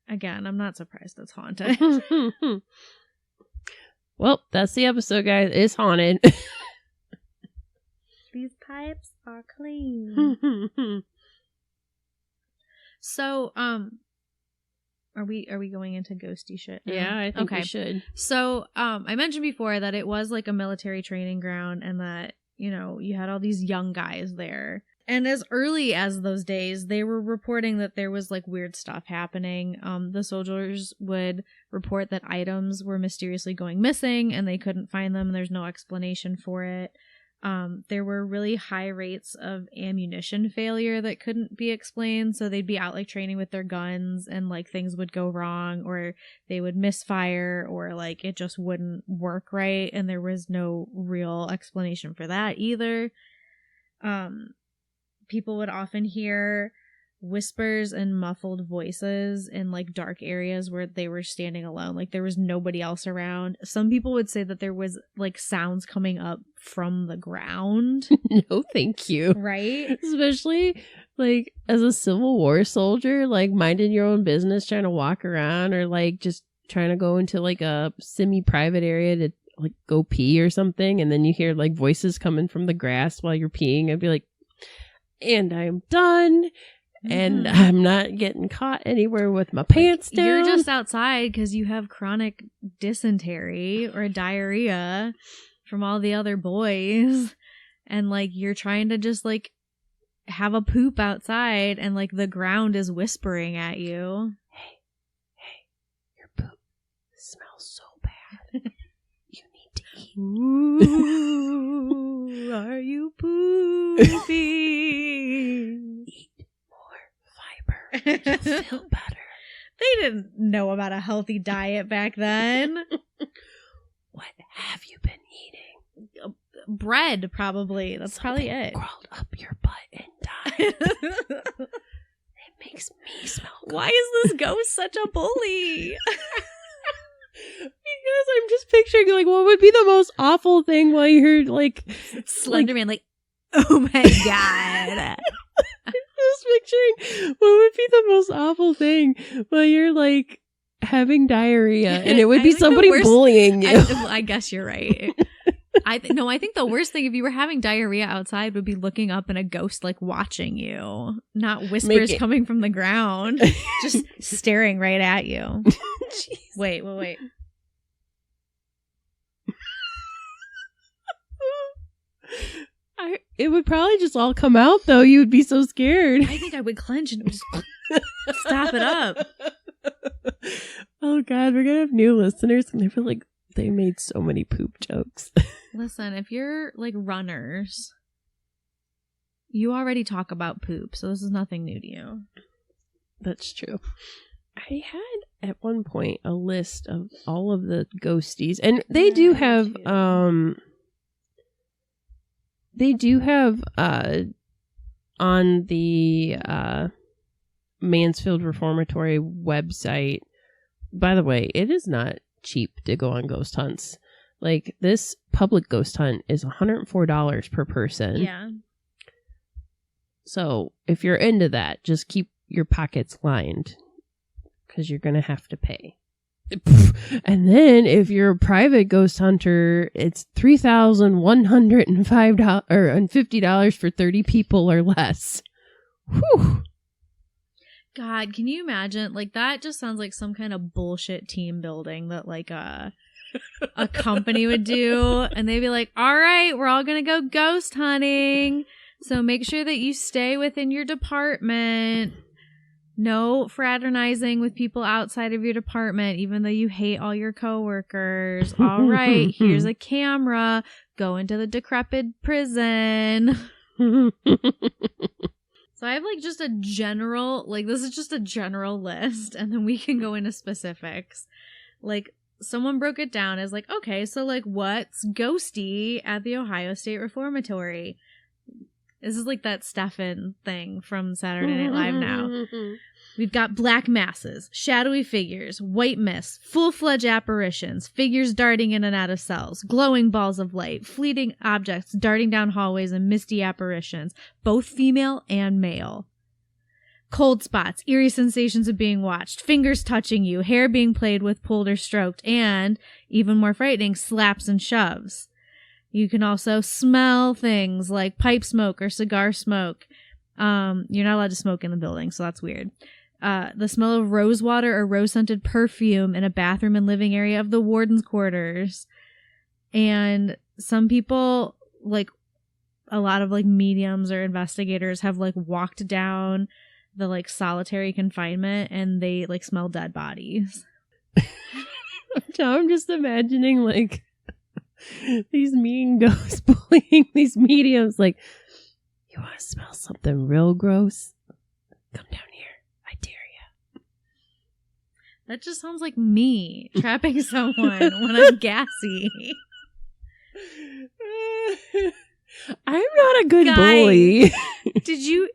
again, I'm not surprised it's haunted. Well, that's the episode, guys. It's haunted. These pipes are clean. So, Are we going into ghosty shit now? Yeah, I think we should. So, I mentioned before that it was like a military training ground and that, you had all these young guys there. And as early as those days, they were reporting that there was like weird stuff happening. The soldiers would report that items were mysteriously going missing and they couldn't find them. There's no explanation for it. There were really high rates of ammunition failure that couldn't be explained. So they'd be out like training with their guns and like things would go wrong or they would misfire or like it just wouldn't work right. And there was no real explanation for that either. People would often hear whispers and muffled voices in like dark areas where they were standing alone, like there was nobody else around. Some people would say that there was like sounds coming up from the ground. No thank you. Right? Especially like as a Civil War soldier, like minding your own business, trying to walk around or like just trying to go into like a semi-private area to like go pee or something, and then you hear like voices coming from the grass while you're peeing. I'd be like, and I'm done. And I'm not getting caught anywhere with my pants down. You're just outside because you have chronic dysentery or diarrhea from all the other boys. And, like, you're trying to just, like, have a poop outside and, like, the ground is whispering at you. Hey, your poop smells so bad. You need to eat. Ooh, are you pooping? Eat. You'll feel better. They didn't know about a healthy diet back then. What have you been eating? Bread, probably. That's Something probably it. Crawled up your butt and died. It makes me smell good. Why is this ghost such a bully? I'm just picturing, like, what would be the most awful thing while you're, like... Slenderman, like, oh my God. Just picturing what would be the most awful thing while you're, like, having diarrhea, and it would be somebody bullying you. I guess you're right. I think the worst thing if you were having diarrhea outside would be looking up and a ghost like watching you, not whispers coming from the ground, just staring right at you. Wait. It would probably just all come out, though. You would be so scared. I think I would clench and just stop it up. Oh, God. We're going to have new listeners, and they feel like they made so many poop jokes. Listen, if you're like runners, you already talk about poop, so this is nothing new to you. That's true. I had at one point a list of all of the ghosties, and they do have on the Mansfield Reformatory website. By the way, it is not cheap to go on ghost hunts. Like, this public ghost hunt is $104 per person. Yeah. So if you're into that, just keep your pockets lined, because you're going to have to pay. And then if you're a private ghost hunter, it's $3,105 for 30 people or less. Whew. God, can you imagine? Like, that just sounds like some kind of bullshit team building that like a company would do. And they'd be like, all right, we're all going to go ghost hunting. So make sure that you stay within your department. No fraternizing with people outside of your department, even though you hate all your coworkers. All right, here's a camera. Go into the decrepit prison. So I have like just a general, like, this is just a general list, and then we can go into specifics. Like, someone broke it down as like, okay, so like, what's ghosty at the Ohio State Reformatory? This is like that Stefan thing from Saturday Night Live now. We've got black masses, shadowy figures, white mists, full-fledged apparitions, figures darting in and out of cells, glowing balls of light, fleeting objects darting down hallways, and misty apparitions, both female and male. Cold spots, eerie sensations of being watched, fingers touching you, hair being played with, pulled, or stroked, and, even more frightening, slaps and shoves. You can also smell things like pipe smoke or cigar smoke. You're not allowed to smoke in the building, so that's weird. The smell of rose water or rose-scented perfume in a bathroom and living area of the warden's quarters. And some people, like a lot of like mediums or investigators, have like walked down the like solitary confinement and they like smell dead bodies. I'm just imagining like these mean ghosts bullying these mediums, like, you want to smell something real gross? Come down here. I dare you. That just sounds like me trapping someone when I'm gassy. I'm not a good bully. Did you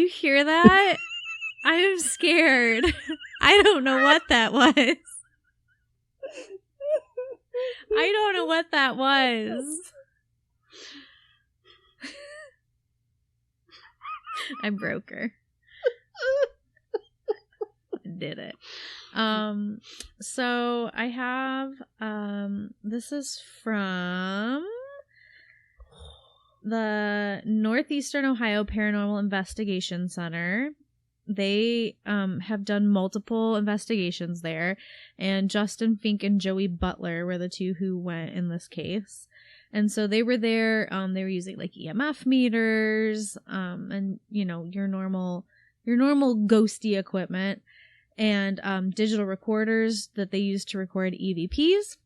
hear that? I am scared. I don't know what that was. I don't know what that was. I broke her. Did it. So I have, this is from the Northeastern Ohio Paranormal Investigation Center. They have done multiple investigations there, and Justin Fink and Joey Butler were the two who went in this case. And so they were there. They were using like EMF meters, and you know, your normal ghosty equipment, and digital recorders that they used to record EVPs.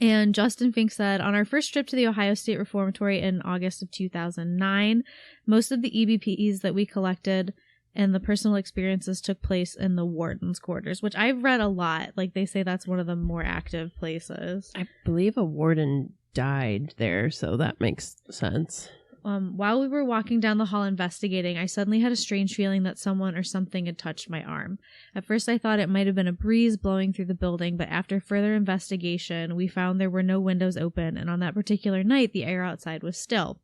And Justin Fink said, on our first trip to the Ohio State Reformatory in August of 2009, most of the EVPs that we collected and the personal experiences took place in the warden's quarters, which I've read a lot. Like, they say that's one of the more active places. I believe a warden died there, so that makes sense. While we were walking down the hall investigating, I suddenly had a strange feeling that someone or something had touched my arm. At first I thought it might have been a breeze blowing through the building, but after further investigation, we found there were no windows open, and on that particular night, the air outside was still.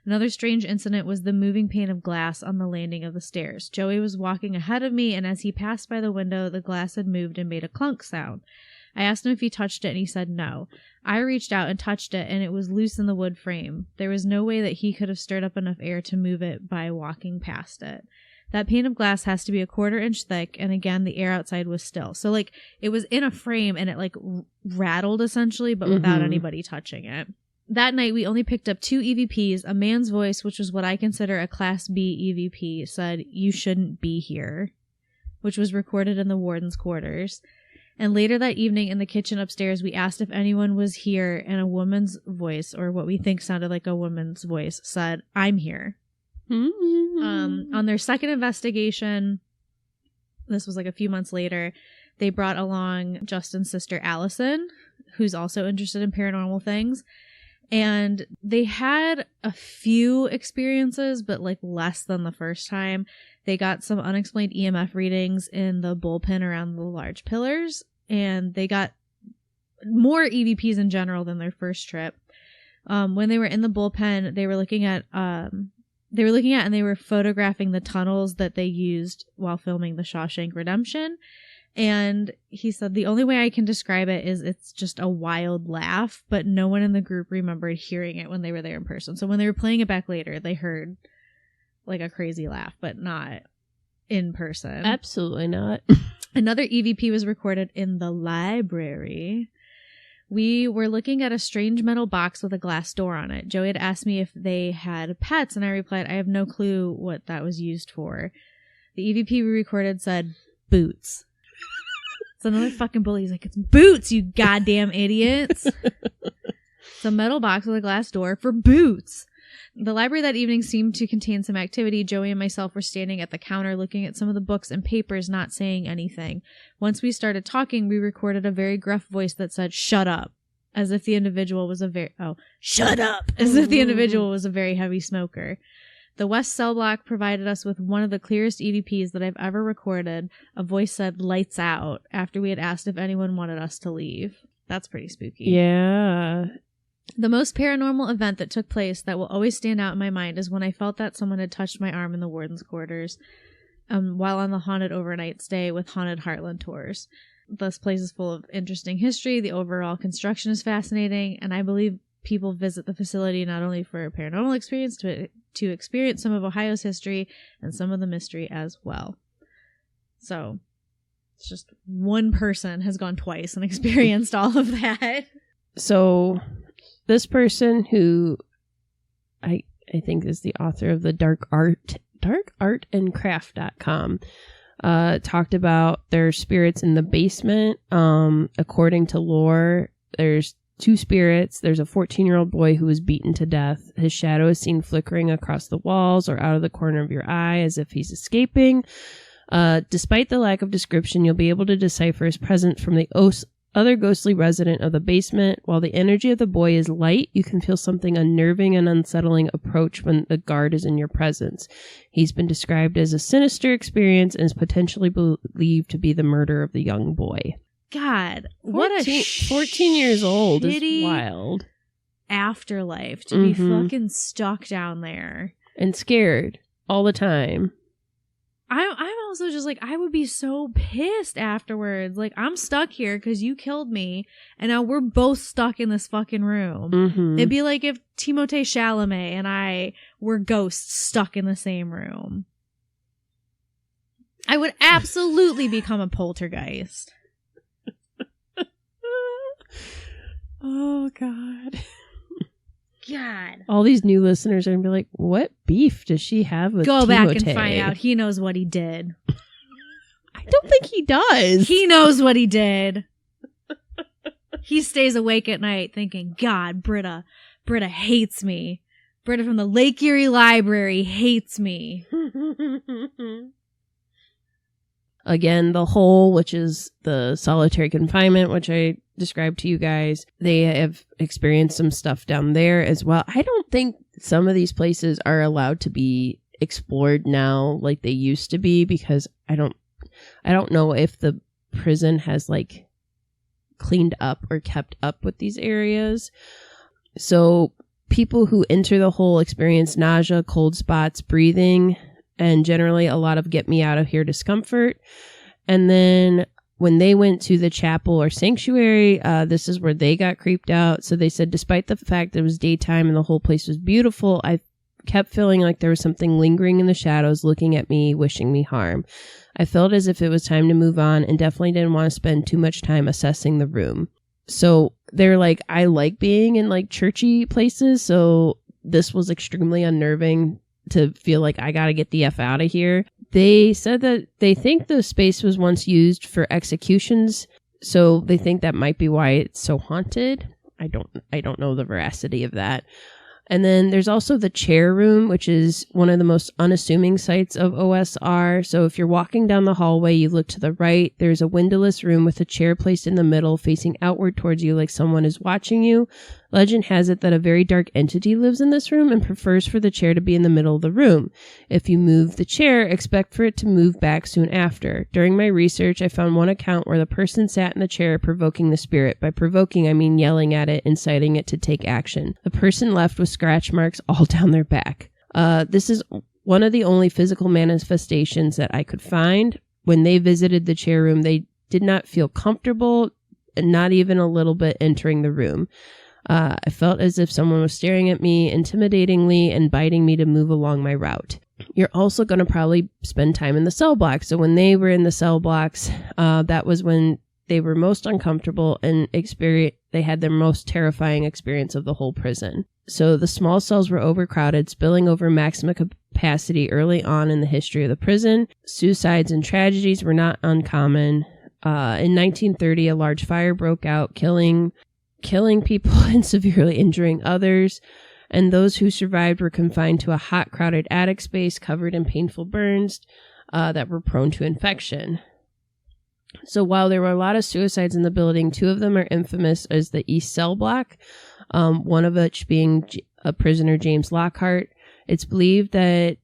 Another strange incident was the moving pane of glass on the landing of the stairs. Joey was walking ahead of me, and as he passed by the window, the glass had moved and made a clunk sound. I asked him if he touched it, and he said no. I reached out and touched it, and it was loose in the wood frame. There was no way that he could have stirred up enough air to move it by walking past it. That pane of glass has to be a 1/4 inch thick, and again, the air outside was still. So, like, it was in a frame, and it, like, rattled, essentially, but without anybody touching it. That night, we only picked up 2 EVPs. A man's voice, which was what I consider a Class B EVP, said, "You shouldn't be here," which was recorded in the warden's quarters. And later that evening in the kitchen upstairs, we asked if anyone was here, and a woman's voice, or what we think sounded like a woman's voice, said, "I'm here." On their second investigation, this was like a few months later, they brought along Justin's sister Allison, who's also interested in paranormal things. And they had a few experiences, but like less than the first time. They got some unexplained EMF readings in the bullpen around the large pillars, and they got more EVPs in general than their first trip. When they were in the bullpen, they were looking at and they were photographing the tunnels that they used while filming the Shawshank Redemption. And he said, the only way I can describe it is it's just a wild laugh, but no one in the group remembered hearing it when they were there in person. So when they were playing it back later, they heard like a crazy laugh, but not in person. Absolutely not. Another EVP was recorded in the library. We were looking at a strange metal box with a glass door on it. Joey had asked me if they had pets, and I replied, I have no clue what that was used for. The EVP we recorded said, "Boots." It's another fucking bully. He's like, "It's boots, you goddamn idiots." It's a metal box with a glass door for boots. The library that evening seemed to contain some activity. Joey and myself were standing at the counter looking at some of the books and papers, not saying anything. Once we started talking, we recorded a very gruff voice that said, "Shut up," as if the individual was shut up, as if the individual was a very heavy smoker. The West Cell Block provided us with one of the clearest EVPs that I've ever recorded. A voice said, "Lights out," after we had asked if anyone wanted us to leave. That's pretty spooky. Yeah. The most paranormal event that took place that will always stand out in my mind is when I felt that someone had touched my arm in the warden's quarters while on the haunted overnight stay with Haunted Heartland tours. This place is full of interesting history. The overall construction is fascinating, and I believe people visit the facility not only for a paranormal experience, to experience some of Ohio's history and some of the mystery as well. So it's just one person has gone twice and experienced all of that. So this person, who I think is the author of the darkartandcraft.com, talked about their spirits in the basement. According to lore, there's 2 spirits. There's a 14-year-old boy who was beaten to death. His shadow is seen flickering across the walls or out of the corner of your eye as if he's escaping. Despite the lack of description, you'll be able to decipher his presence from the other ghostly resident of the basement. While the energy of the boy is light, you can feel something unnerving and unsettling approach when the guard is in your presence. He's been described as a sinister experience and is potentially believed to be the murder of the young boy. God, what a 14 years old is wild. Afterlife to be fucking stuck down there. And scared all the time. I'm also just like, I would be so pissed afterwards. Like, I'm stuck here because you killed me, and now we're both stuck in this fucking room. It'd be like if Timothée Chalamet and I were ghosts stuck in the same room. I would absolutely become a poltergeist. Oh, God. God. All these new listeners are going to be like, what beef does she have with Go Timothée? back and find out. He knows what he did. I don't think he does. He knows what he did. He stays awake at night thinking, God, Britta hates me. Britta from the Lake Erie Library hates me. Again, the hole, which is the solitary confinement, which I described to you guys, they have experienced some stuff down there as well. I don't think some of these places are allowed to be explored now like they used to be, because I don't know if the prison has like cleaned up or kept up with these areas. So people who enter the hole experience nausea, cold spots, breathing, and generally a lot of get me out of here discomfort. And then when they went to the chapel or sanctuary, this is where they got creeped out. So they said, despite the fact that it was daytime and the whole place was beautiful, I kept feeling like there was something lingering in the shadows, looking at me, wishing me harm. I felt as if it was time to move on and definitely didn't want to spend too much time assessing the room. So they're like, I like being in like churchy places. So this was extremely unnerving to feel like I got to get the F out of here. They said that they think the space was once used for executions. So they think that might be why it's so haunted. I don't know the veracity of that. And then there's also the chair room, which is one of the most unassuming sites of OSR. So if you're walking down the hallway, you look to the right, there's a windowless room with a chair placed in the middle facing outward towards you like someone is watching you. Legend has it that a very dark entity lives in this room and prefers for the chair to be in the middle of the room. If you move the chair, expect for it to move back soon after. During my research, I found one account where the person sat in the chair provoking the spirit. By provoking, I mean yelling at it, inciting it to take action. The person left with scratch marks all down their back. This is one of the only physical manifestations that I could find. When they visited the chair room, they did not feel comfortable, not even a little bit entering the room. I felt as if someone was staring at me intimidatingly and biting me to move along my route. You're also going to probably spend time in the cell blocks. So when they were in the cell blocks, that was when they were most uncomfortable and they had their most terrifying experience of the whole prison. So the small cells were overcrowded, spilling over maximum capacity early on in the history of the prison. Suicides and tragedies were not uncommon. In 1930, a large fire broke out, killing people and severely injuring others, and those who survived were confined to a hot, crowded attic space covered in painful burns that were prone to infection. So while there were a lot of suicides in the building, 2 of them are infamous as the East Cell Block, one of which being a prisoner, James Lockhart. It's believed that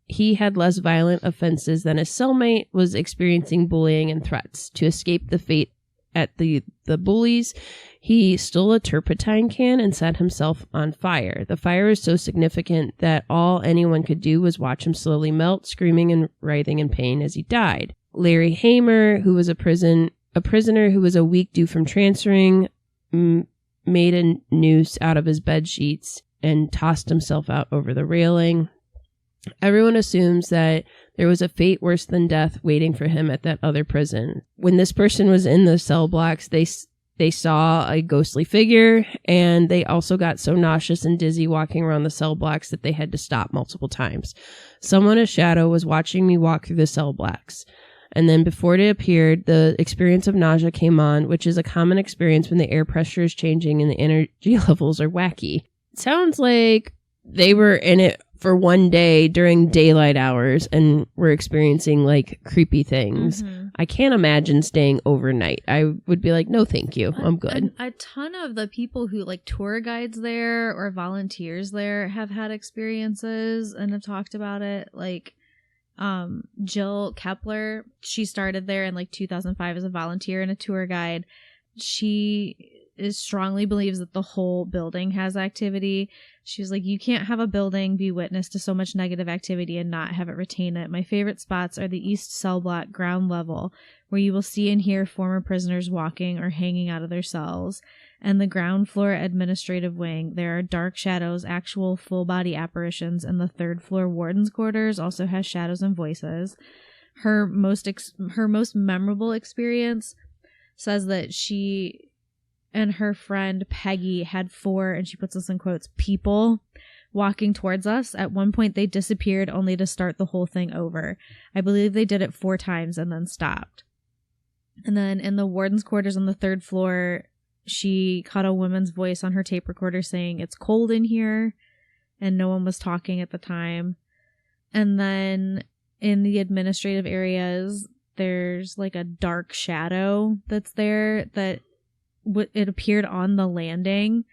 he had less violent offenses than his cellmate, was experiencing bullying and threats. To escape the fate at the bullies, he stole a turpentine can and set himself on fire. The fire was so significant that all anyone could do was watch him slowly melt, screaming and writhing in pain as he died. Larry Hamer, who was a prisoner who was a week due from transferring, made a noose out of his bed sheets and tossed himself out over the railing. Everyone assumes that there was a fate worse than death waiting for him at that other prison. When this person was in the cell blocks, they saw a ghostly figure, and they also got so nauseous and dizzy walking around the cell blocks that they had to stop multiple times. Someone, a shadow, was watching me walk through the cell blocks. And then before it appeared, the experience of nausea came on, which is a common experience when the air pressure is changing and the energy levels are wacky. It sounds like they were in it for one day during daylight hours and were experiencing like creepy things. Mm-hmm. I can't imagine staying overnight. I would be like, no, thank you. I'm good. A ton of the people who like tour guides there or volunteers there have had experiences and have talked about it. Like Jill Kepler, she started there in like 2005 as a volunteer and a tour guide. She strongly believes that the whole building has activity. She was like, you can't have a building be witness to so much negative activity and not have it retain it. My favorite spots are the East Cell Block ground level, where you will see and hear former prisoners walking or hanging out of their cells, and the ground floor administrative wing. There are dark shadows, actual full body apparitions, and the 3rd floor warden's quarters also has shadows and voices. Her most memorable experience says that she and her friend Peggy had 4, and she puts this in quotes, people walking towards us. At one point they disappeared only to start the whole thing over. I believe they did it 4 times and then stopped. And then in the warden's quarters on the 3rd floor, she caught a woman's voice on her tape recorder saying, it's cold in here, and no one was talking at the time. And then in the administrative areas, there's like a dark shadow that's there that it appeared on the landing,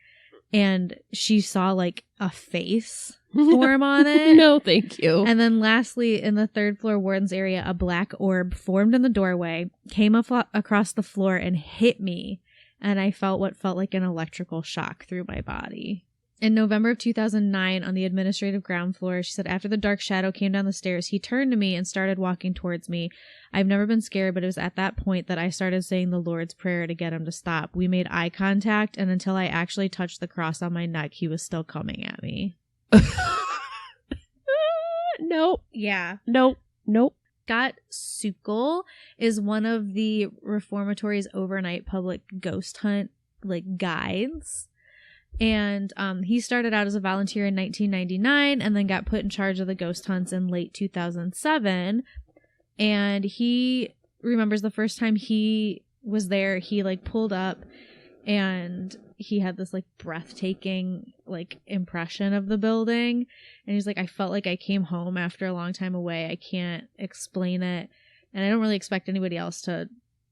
and she saw like a face form on it. No, thank you. And then lastly, in the 3rd floor warden's area, a black orb formed in the doorway, came across the floor and hit me. And I felt what felt like an electrical shock through my body. In November of 2009, on the administrative ground floor, she said, after the dark shadow came down the stairs, he turned to me and started walking towards me. I've never been scared, but it was at that point that I started saying the Lord's Prayer to get him to stop. We made eye contact, and until I actually touched the cross on my neck, he was still coming at me. Nope. Yeah. Nope. Scott Sukol is one of the reformatory's overnight public ghost hunt guides. And he started out as a volunteer in 1999 and then got put in charge of the ghost hunts in late 2007. And he remembers the first time he was there, he pulled up and he had this breathtaking impression of the building. And he's like, I felt like I came home after a long time away. I can't explain it. And I don't really expect anybody else to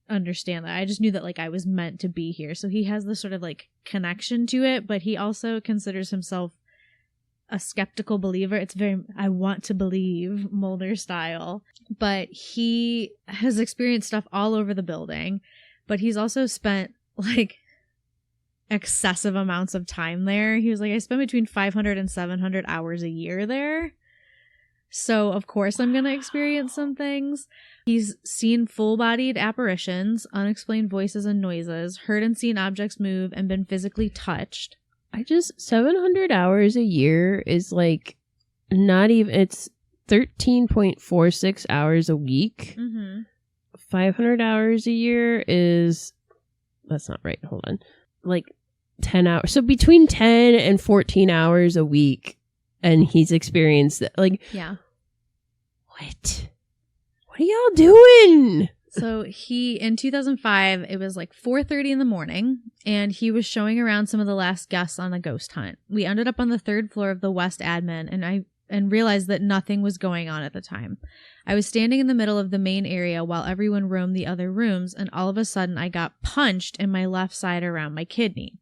understand that. I just knew that I was meant to be here. So he has this sort of connection to it, but he also considers himself a skeptical believer. It's very, I want to believe, Mulder style. But he has experienced stuff all over the building, but he's also spent excessive amounts of time there. He was like, I spend between 500 and 700 hours a year there. So, of course, I'm going to experience some things. He's seen full-bodied apparitions, unexplained voices and noises, heard and seen objects move, and been physically touched. 700 hours a year is not even, it's 13.46 hours a week. Mm-hmm. 500 hours a year is, that's not right, hold on, 10 hours. So between 10 and 14 hours a week. And he's experienced that. Yeah. What are y'all doing? So in 2005, it was 4:30 in the morning, and he was showing around some of the last guests on the ghost hunt. We ended up on the 3rd floor of the West Admin, and realized that nothing was going on at the time. I was standing in the middle of the main area while everyone roamed the other rooms, and all of a sudden I got punched in my left side around my kidney.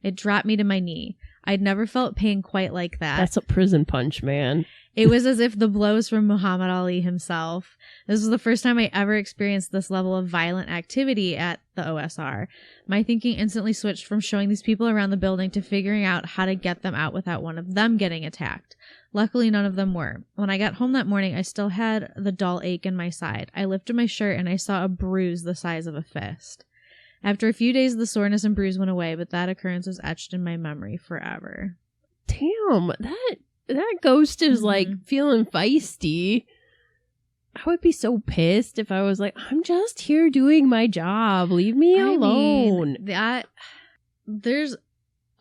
It dropped me to my knee. I'd never felt pain quite like that. That's a prison punch, man. It was as if the blows from Muhammad Ali himself. This was the first time I ever experienced this level of violent activity at the OSR. My thinking instantly switched from showing these people around the building to figuring out how to get them out without one of them getting attacked. Luckily, none of them were. When I got home that morning, I still had the dull ache in my side. I lifted my shirt and I saw a bruise the size of a fist. After a few days, the soreness and bruise went away, but that occurrence was etched in my memory forever. Damn, that ghost is feeling feisty. I would be so pissed if I was I'm just here doing my job. Leave me alone. There's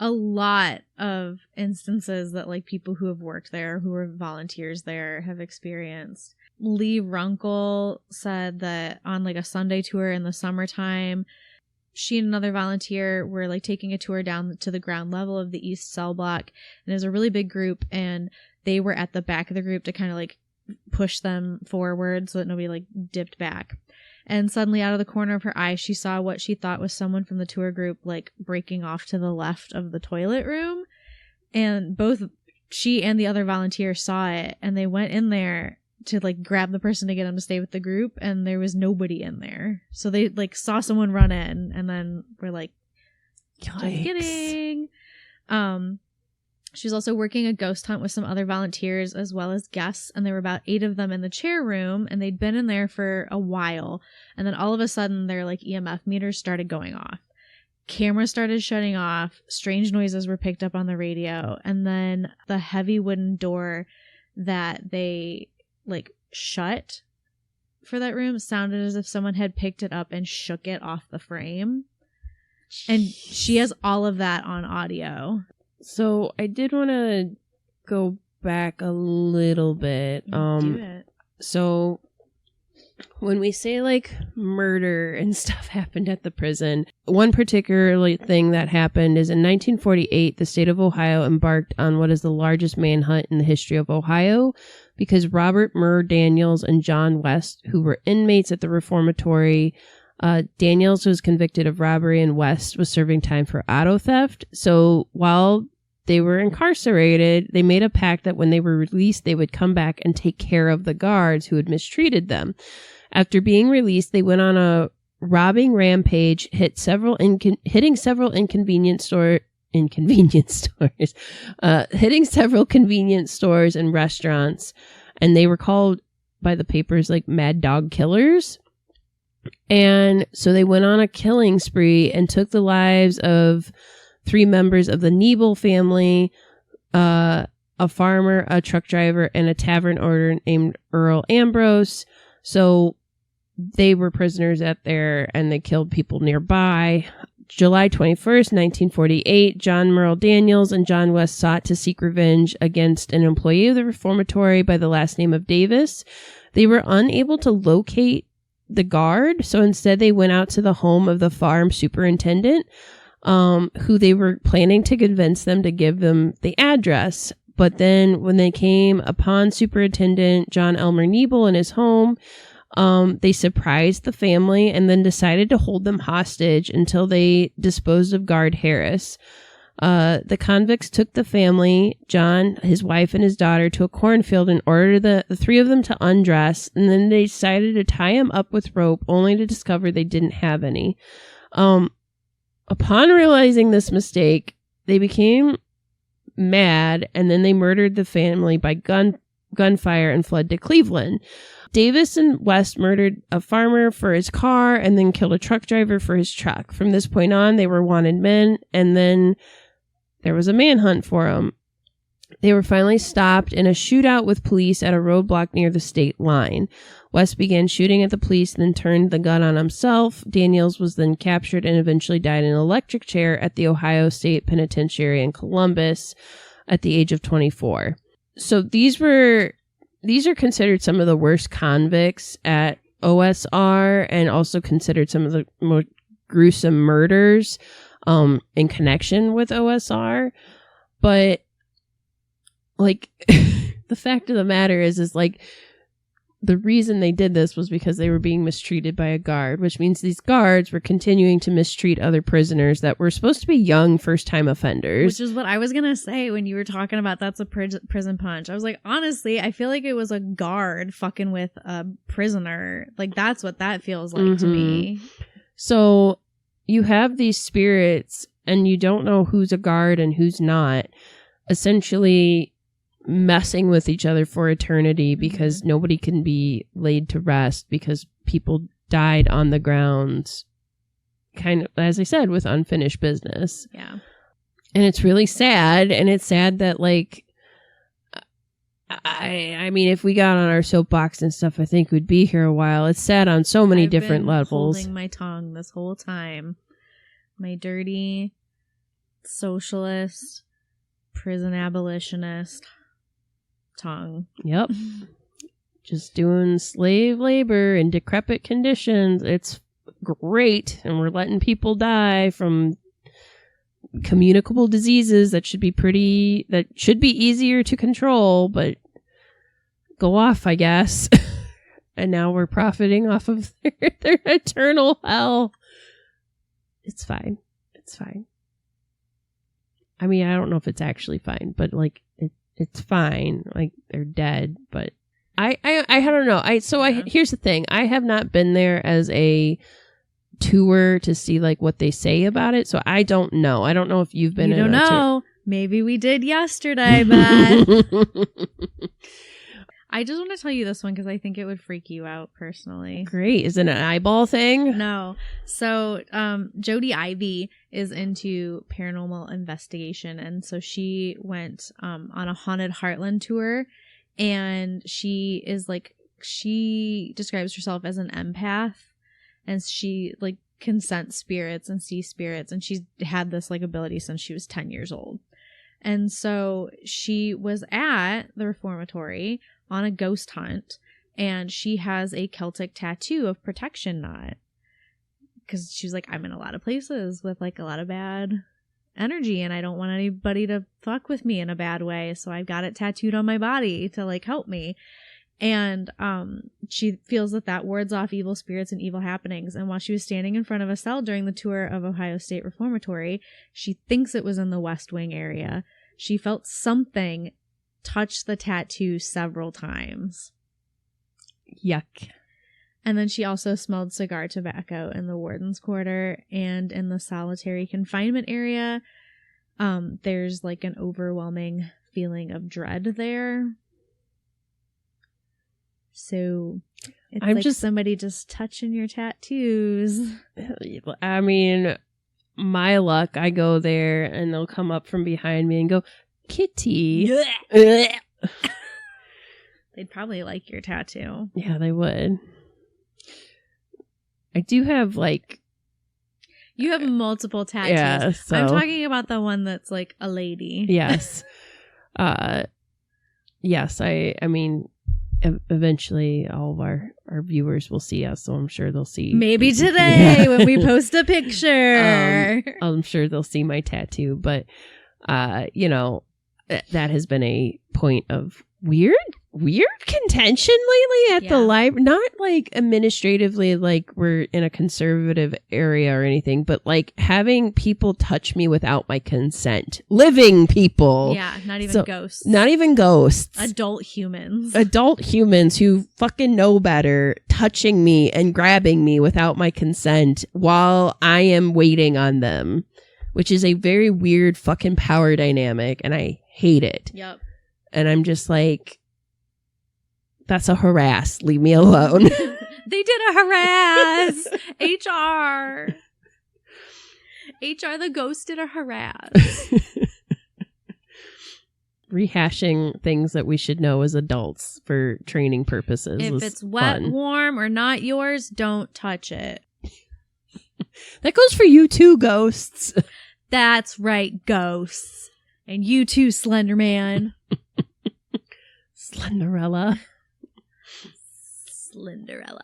a lot of instances that people who have worked there, who are volunteers there, have experienced. Lee Runkle said that on a Sunday tour in the summertime, she and another volunteer were taking a tour down to the ground level of the East Cell Block, and it was a really big group, and they were at the back of the group to kind of push them forward so that nobody dipped back. And suddenly, out of the corner of her eye, she saw what she thought was someone from the tour group breaking off to the left of the toilet room, and both she and the other volunteer saw it, and they went in there to grab the person to get him to stay with the group, and there was nobody in there. So they saw someone run in, and then were just kidding. She was also working a ghost hunt with some other volunteers as well as guests, and there were about 8 of them in the chair room, and they'd been in there for a while, and then all of a sudden their EMF meters started going off. Cameras started shutting off, strange noises were picked up on the radio, and then the heavy wooden door that they shut for that room sounded as if someone had picked it up and shook it off the frame. And she has all of that on audio. So I did want to go back a little bit. Do it. So when we say murder and stuff happened at the prison, one particular thing that happened is in 1948, the state of Ohio embarked on what is the largest manhunt in the history of Ohio, because Robert Murr Daniels and John West, who were inmates at the reformatory, Daniels was convicted of robbery and West was serving time for auto theft. So while they were incarcerated, they made a pact that when they were released, they would come back and take care of the guards who had mistreated them. After being released, they went on a robbing rampage, hitting several convenience stores, and restaurants, and they were called by the papers like Mad Dog Killers. And so they went on a killing spree and took the lives of 3 members of the Niebel family, a farmer, a truck driver, and a tavern owner named Earl Ambrose. So they were prisoners and they killed people nearby. July 21st, 1948, John Merle Daniels and John West sought to seek revenge against an employee of the reformatory by the last name of Davis. They were unable to locate the guard, so instead they went out to the home of the farm superintendent, who they were planning to convince them to give them the address. But then when they came upon Superintendent John Elmer Niebel in his home, they surprised the family and then decided to hold them hostage until they disposed of guard Harris. The convicts took the family, John, his wife, and his daughter to a cornfield and ordered the 3 of them to undress, and then they decided to tie him up with rope only to discover they didn't have any. Upon realizing this mistake, they became mad, and then they murdered the family by gunfire and fled to Cleveland. Davis and West murdered a farmer for his car and then killed a truck driver for his truck. From this point on, they were wanted men, and then there was a manhunt for them. They were finally stopped in a shootout with police at a roadblock near the state line. West began shooting at the police, then turned the gun on himself. Daniels was then captured and eventually died in an electric chair at the Ohio State Penitentiary in Columbus at the age of 24. So these are considered some of the worst convicts at OSR, and also considered some of the most gruesome murders in connection with OSR. But like the fact of the matter is like the reason they did this was because they were being mistreated by a guard, which means these guards were continuing to mistreat other prisoners that were supposed to be young first-time offenders. Which is what I was going to say when you were talking about that's a prison punch. I was like, honestly, I feel like it was a guard fucking with a prisoner. Like, that's what that feels like to me. So you have these spirits and you don't know who's a guard and who's not, essentially messing with each other for eternity because nobody can be laid to rest because people died on the grounds, kind of, as I said, with unfinished business. Yeah. And it's really sad. And it's sad that, like, I mean, if we got on our soapbox and stuff, I think we'd be here a while. It's sad on so many different levels. Holding my tongue this whole time. My dirty socialist, prison abolitionist tongue. Yep. Just doing slave labor in decrepit conditions. It's great. And we're letting people die from communicable diseases that should be easier to control, but go off, I guess. And now we're profiting off of their eternal hell. It's fine. It's fine. I mean, I don't know if it's actually fine, but like it's fine. Like, they're dead, but I don't know. Here's the thing. I have not been there as a tour to see like what they say about it, so I don't know. I don't know if you've been. You don't know. Maybe we did yesterday, Beth. I just want to tell you this one because I think it would freak you out personally. Great. Is it an eyeball thing? No. So Jody Ivy is into paranormal investigation, and so she went on a haunted Heartland tour, and she describes herself as an empath, and she like can sense spirits and see spirits, and she's had this like ability since she was 10 years old. And so she was at the reformatory on a ghost hunt, and she has a Celtic tattoo of protection knot because she's like, I'm in a lot of places with like a lot of bad energy and I don't want anybody to fuck with me in a bad way, so I've got it tattooed on my body to like help me. And she feels that wards off evil spirits and evil happenings. And while she was standing in front of a cell during the tour of Ohio State Reformatory, she thinks it was in the West Wing area. She felt something touch the tattoo several times. Yuck. And then she also smelled cigar tobacco in the warden's quarter, and in the solitary confinement area. There's like an overwhelming feeling of dread there. So it's like somebody just touching your tattoos. I mean, my luck, I go there and they'll come up from behind me and go, Kitty. They'd probably like your tattoo. Yeah, they would. I do have like... You have multiple tattoos. Yeah, so... I'm talking about the one that's like a lady. Yes. Yes, I mean... Eventually all of our viewers will see us, so I'm sure they'll see maybe today when we post a picture. I'm sure they'll see my tattoo, but you know, that has been a point of weird contention lately at the library. Not like administratively, like we're in a conservative area or anything, but like having people touch me without my consent. Living people. Yeah, not even ghosts. Not even ghosts. Adult humans. Adult humans who fucking know better touching me and grabbing me without my consent while I am waiting on them, which is a very weird fucking power dynamic, and I hate it. Yep. And I'm just like, that's a harass. Leave me alone. They did a harass. HR. HR, the ghost did a harass. Rehashing things that we should know as adults for training purposes. If it's wet, fun. Warm, or not yours, don't touch it. That goes for you too, ghosts. That's right, ghosts. And you too, Slenderman. Slenderella. Slenderella.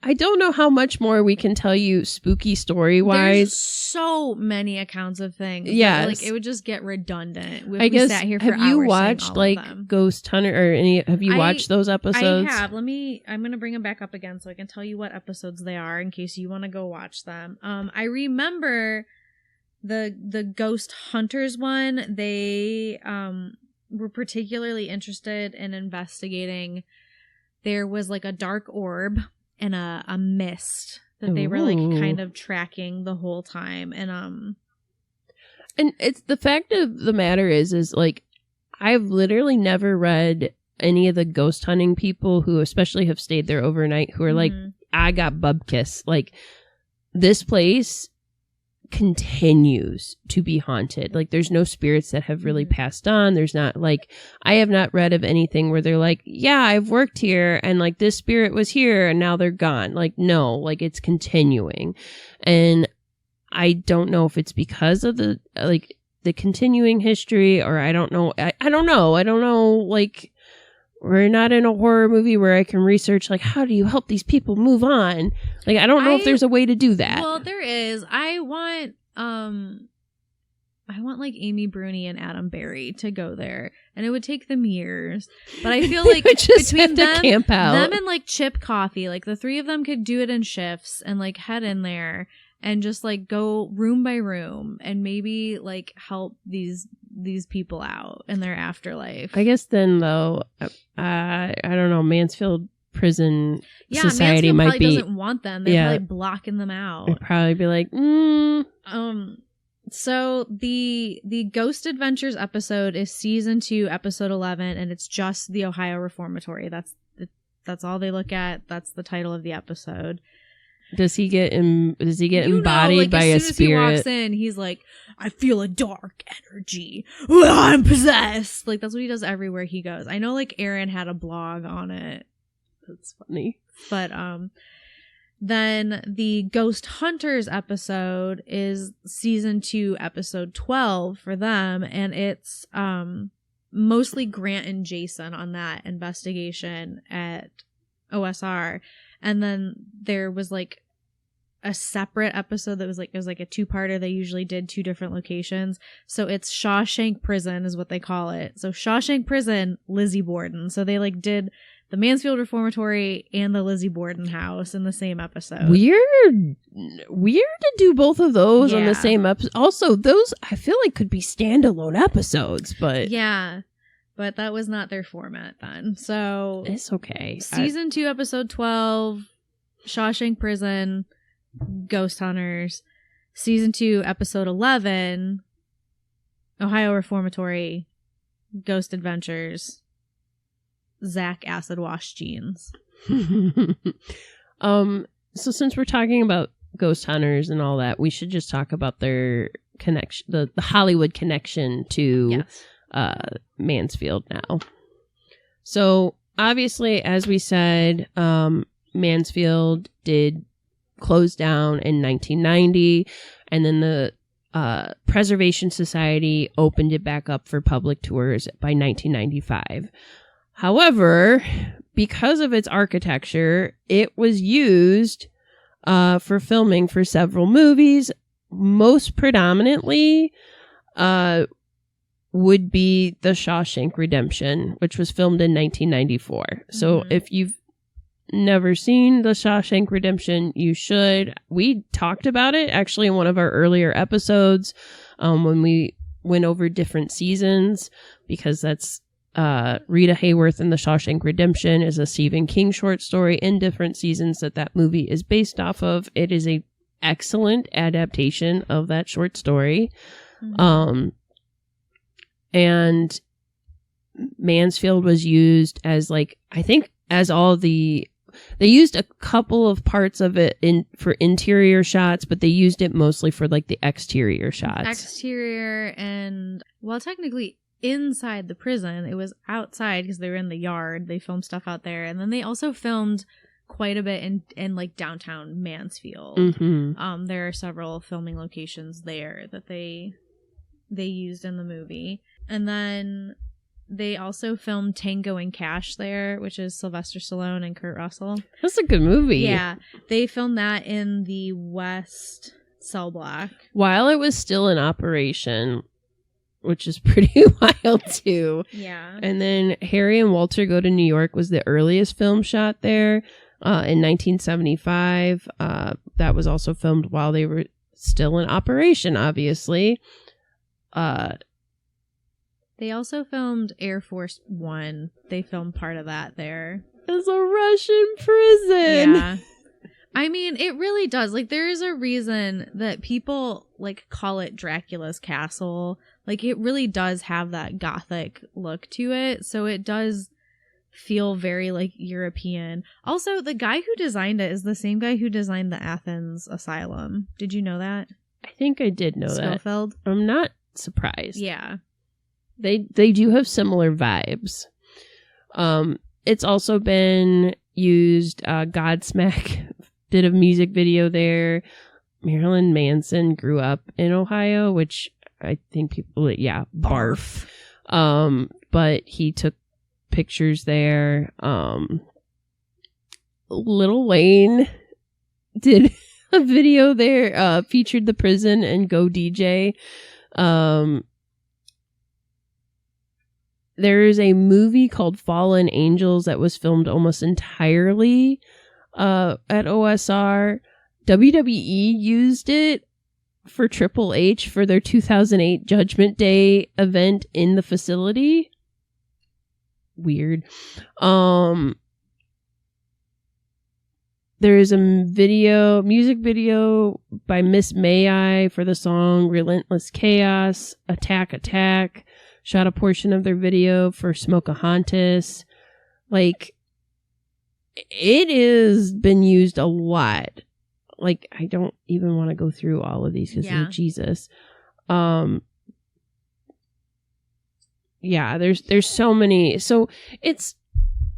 I don't know how much more we can tell you spooky story-wise. There's so many accounts of things. Yes. Like, it would just get redundant. I guess, sat here for have you hours watched, like, Ghost Hunter, or have you watched those episodes? I have. I'm going to bring them back up again so I can tell you what episodes they are in case you want to go watch them. I remember the Ghost Hunters one. They were particularly interested in investigating. There was like a dark orb and a mist that they were like kind of tracking the whole time. And it's the fact of the matter is like, I've literally never read any of the ghost hunting people who especially have stayed there overnight who are like, I got bubkiss. Like, this place continues to be haunted. Like, there's no spirits that have really passed on. There's not, like, I have not read of anything where they're like, yeah, I've worked here and like this spirit was here and now they're gone. Like, no, like, it's continuing. And I don't know if it's because of the continuing history, or I don't know. I don't know. Like, we're not in a horror movie where I can research, like, how do you help these people move on? Like, I don't know if there's a way to do that. Well, there is. I want like Amy Bruni and Adam Berry to go there, and it would take them years. But I feel like between them and like Chip Coffee, like the three of them could do it in shifts and like head in there and just like go room by room and maybe like help these people out in their afterlife. I guess then though, I don't know, Mansfield Prison Society Mansfield might probably be doesn't want them. They're probably blocking them out. They'd probably be like, So the Ghost Adventures episode is season 2, episode 11, and it's just the Ohio Reformatory. That's all they look at. That's the title of the episode. Does he get embodied by a spirit? As soon as he walks in, he's like, I feel a dark energy. I'm possessed. Like, that's what he does everywhere he goes. I know, like, Aaron had a blog on it. That's funny. But then the Ghost Hunters episode is season 2, episode 12 for them, and it's mostly Grant and Jason on that investigation at OSR. And then there was like a separate episode that was like, it was like a 2-parter. They usually did 2 different locations. So it's Shawshank Prison is what they call it. So Shawshank Prison, Lizzie Borden. So they like did the Mansfield Reformatory and the Lizzie Borden house in the same episode. Weird to do both of those on the same episode. Also, those I feel like could be standalone episodes, but yeah, but that was not their format then. So it's okay. Season 2, episode 12, Shawshank Prison, Ghost Hunters. Season 2, episode 11, Ohio Reformatory, Ghost Adventures, Zach Acid Wash Jeans. So since we're talking about Ghost Hunters and all that, we should just talk about their connection, the Hollywood connection to Mansfield now. So obviously, as we said, Mansfield did close down in 1990, and then the Preservation Society opened it back up for public tours by 1995. However, because of its architecture, it was used for filming for several movies. Most predominantly would be The Shawshank Redemption, which was filmed in 1994. So if you've never seen The Shawshank Redemption, you should. We talked about it actually in one of our earlier episodes when we went over different seasons, because that's Rita Hayworth in The Shawshank Redemption is a Stephen King short story in different seasons that movie is based off of. It is a excellent adaptation of that short story. And Mansfield was used as they used a couple of parts of it for interior shots, but they used it mostly for like the exterior shots. Exterior and, well, technically inside the prison. It was outside because they were in the yard. They filmed stuff out there. And then they also filmed quite a bit in like downtown Mansfield. There are several filming locations there that they used in the movie. And then they also filmed Tango and Cash there, which is Sylvester Stallone and Kurt Russell. That's a good movie. Yeah. They filmed that in the West cell block. While it was still in operation, which is pretty wild too. Yeah. And then Harry and Walter Go to New York was the earliest film shot there in 1975. That was also filmed while they were still in operation, obviously. They also filmed Air Force One. They filmed part of that there. It's a Russian prison. Yeah. I mean, it really does. Like, there is a reason that people, like, call it Dracula's Castle. Like, it really does have that gothic look to it. So it does feel very, like, European. Also, the guy who designed it is the same guy who designed the Athens Asylum. Did you know that? I think I did know Schofield? that. I'm not surprised. Yeah. They do have similar vibes. It's also been used. Godsmack did a music video there. Marilyn Manson grew up in Ohio, which I think people, barf. But he took pictures there. Lil Wayne did a video there, featured the prison and Go DJ. There is a movie called Fallen Angels that was filmed almost entirely at OSR. WWE used it for Triple H for their 2008 Judgment Day event in the facility. Weird. There is a music video by Miss May I for the song Relentless Chaos, Attack Attack. Shot a portion of their video for Smokahontas. Like, it has been used a lot. Like, I don't even want to go through all of these because Jesus. There's so many. So it's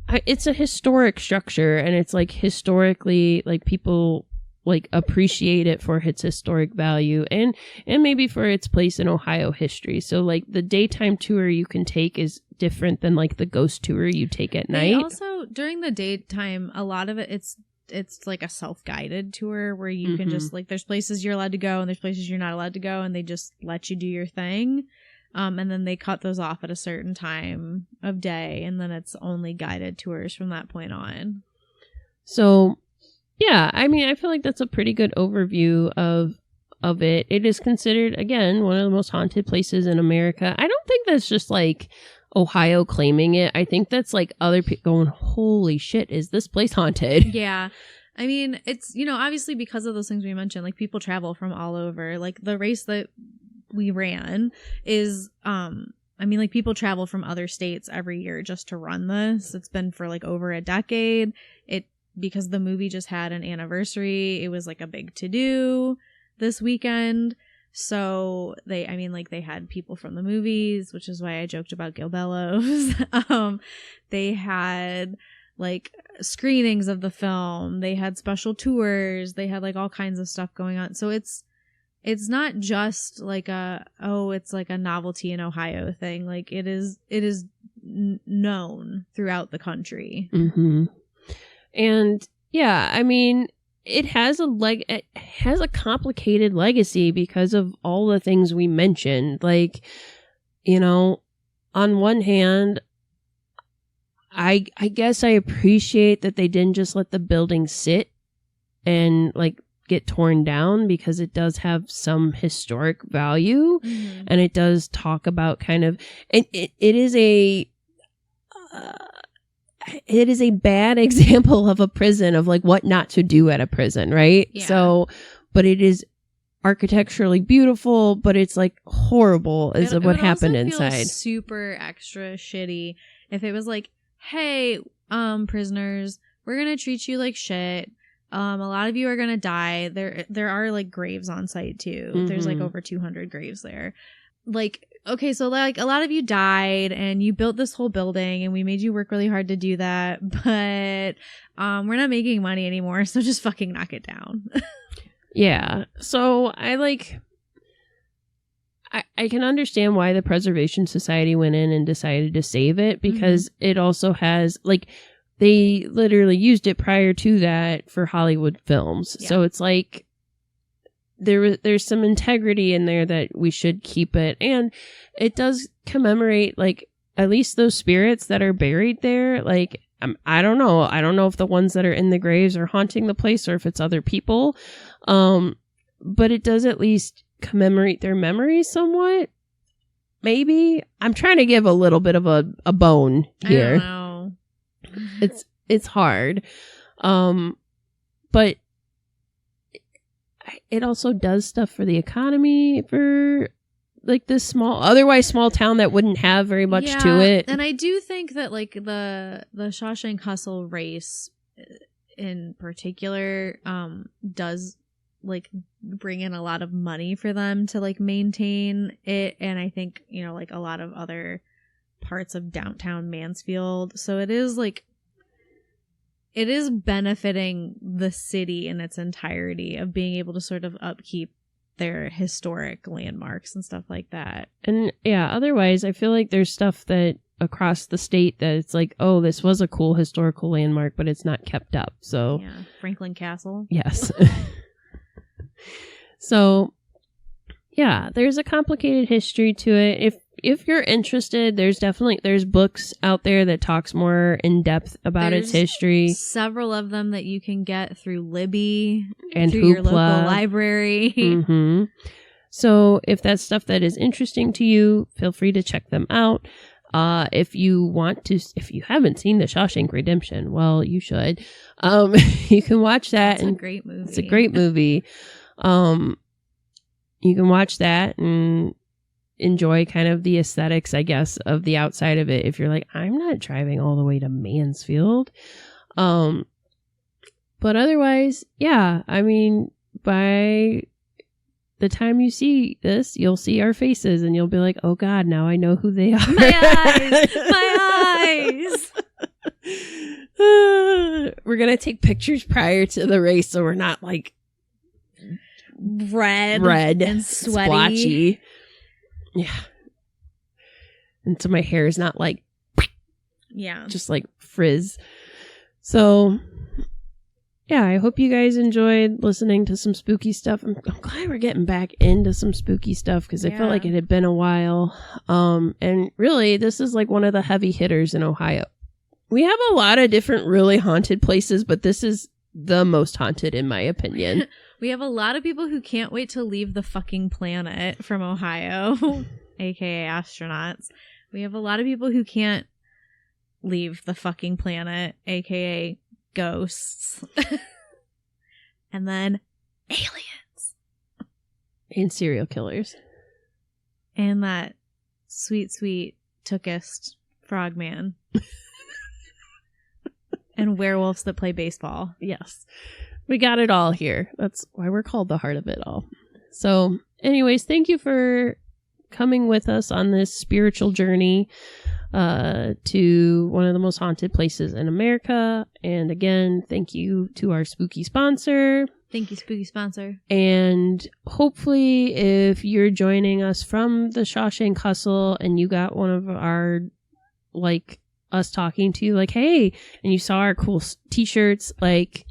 a historic structure, and it's like historically, like, people like appreciate it for its historic value and maybe for its place in Ohio history. So like the daytime tour you can take is different than like the ghost tour you take at night. Also, during the daytime, a lot of it's like a self-guided tour where you can just, like, there's places you're allowed to go and there's places you're not allowed to go, and they just let you do your thing. And then they cut those off at a certain time of day, and then it's only guided tours from that point on. So, yeah, I mean, I feel like that's a pretty good overview of it. It is considered, again, one of the most haunted places in America. I don't think that's just like Ohio claiming it. I think that's like other people going, holy shit, is this place haunted? Yeah. I mean, it's, you know, obviously because of those things we mentioned, like people travel from all over. Like the race that we ran is, I mean, like people travel from other states every year just to run this. It's been for like over a decade. Because the movie just had an anniversary, it was like a big to-do this weekend. So they had people from the movies, which is why I joked about Gil Bellows. They had like screenings of the film. They had special tours. They had like all kinds of stuff going on. So it's not just like it's like a novelty in Ohio thing. Like it is known throughout the country. Mm-hmm. And yeah, I mean, it has a complicated legacy because of all the things we mentioned. Like, you know, on one hand, I guess I appreciate that they didn't just let the building sit and like get torn down, because it does have some historic value. Mm-hmm. And it does talk about kind of, it is a bad example of a prison, of like what not to do at a prison, right? Yeah. So, but it is architecturally beautiful, but it's like horrible is what happened inside. Super extra shitty if it was like, hey, prisoners, we're gonna treat you like shit. A lot of you are gonna die. There are like graves on site too. Mm-hmm. There's like over 200 graves there. Like, okay, so like a lot of you died and you built this whole building and we made you work really hard to do that, but we're not making money anymore, so just fucking knock it down. Yeah. So I can understand why the Preservation Society went in and decided to save it, because mm-hmm. it also has like, they literally used it prior to that for Hollywood films. Yeah. So it's like there's some integrity in there that we should keep it. And it does commemorate like at least those spirits that are buried there. Like, I don't know. I don't know if the ones that are in the graves are haunting the place or if it's other people. But it does at least commemorate their memories somewhat. Maybe. I'm trying to give a little bit of a bone here. I don't know. It's hard. But it also does stuff for the economy for like this otherwise small town that wouldn't have very much to it. And I do think that like the Shawshank Hustle race in particular does like bring in a lot of money for them to like maintain it. And I think, you know, like a lot of other parts of downtown Mansfield. So it is benefiting the city in its entirety of being able to sort of upkeep their historic landmarks and stuff like that. And yeah, otherwise I feel like there's stuff that across the state that it's like, oh, this was a cool historical landmark, but it's not kept up. So yeah, Franklin Castle. Yes. So yeah, there's a complicated history to it. If you're interested, there's books out there that talks more in depth about its history. Several of them that you can get through Libby and through Hoopla. Your local library. Mm-hmm. So if that's stuff that is interesting to you, feel free to check them out. If you haven't seen The Shawshank Redemption, well, you should. You can watch that. It's a great movie. It's a great movie. You can watch that and enjoy kind of the aesthetics, I guess, of the outside of it. If you're like, I'm not driving all the way to Mansfield. But otherwise, yeah, I mean, by the time you see this, you'll see our faces and you'll be like, oh God, now I know who they are. My eyes. We're going to take pictures prior to the race so we're not like red and sweaty. Splotchy. Yeah. And so my hair is not like, yeah, just like frizz. So yeah, I hope you guys enjoyed listening to some spooky stuff. I'm glad we're getting back into some spooky stuff because I felt like it had been a while. And really, this is like one of the heavy hitters in Ohio. We have a lot of different really haunted places, but this is the most haunted in my opinion. We have a lot of people who can't wait to leave the fucking planet from Ohio, aka astronauts. We have a lot of people who can't leave the fucking planet, aka ghosts. And then aliens. And serial killers. And that sweet, sweet Tookist frogman. And werewolves that play baseball. Yes. We got it all here. That's why we're called the heart of it all. So, anyways, thank you for coming with us on this spiritual journey to one of the most haunted places in America. And again, thank you to our spooky sponsor. Thank you, spooky sponsor. And hopefully, if you're joining us from the Shawshank Hustle and you got one of our, like, us talking to you, like, hey, and you saw our cool t-shirts, like,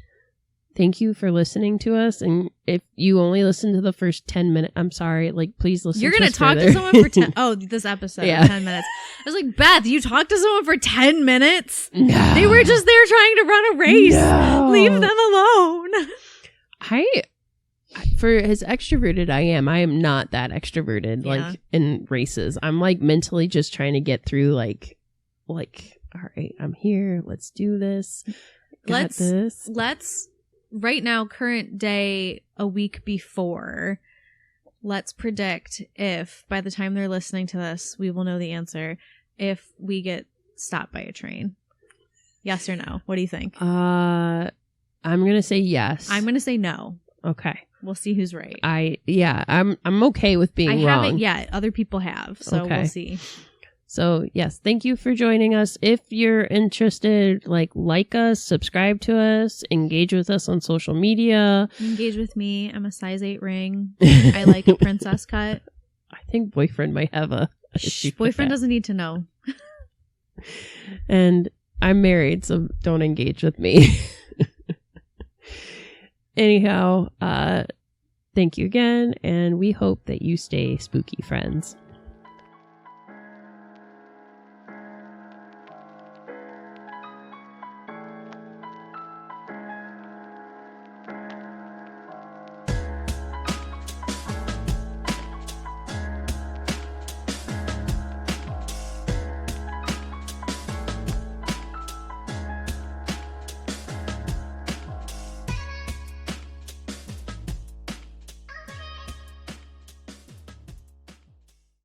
thank you for listening to us. And if you only listen to the first 10 minutes, I'm sorry, like, please listen. You're gonna talk to someone for 10 this episode, 10 minutes. I was like, Beth, you talked to someone for 10 minutes? No. They were just there trying to run a race. No. Leave them alone. For as extroverted I am not that extroverted, like, in races. I'm, like, mentally just trying to get through, like, all right, I'm here. Let's do this. Let's right now, current day, a week before, let's predict if by the time they're listening to this, we will know the answer, if we get stopped by a train. Yes or no? What do you think? I'm gonna say yes. I'm gonna say no. Okay. We'll see who's right. I'm okay with being wrong. I haven't yet. Other people have, so we'll see. So, yes, thank you for joining us. If you're interested, like us, subscribe to us, engage with us on social media. Engage with me. I'm a size 8 ring. I like a princess cut. I think boyfriend might have a... Boyfriend doesn't need to know. And I'm married, so don't engage with me. Anyhow, thank you again, and we hope that you stay spooky, friends.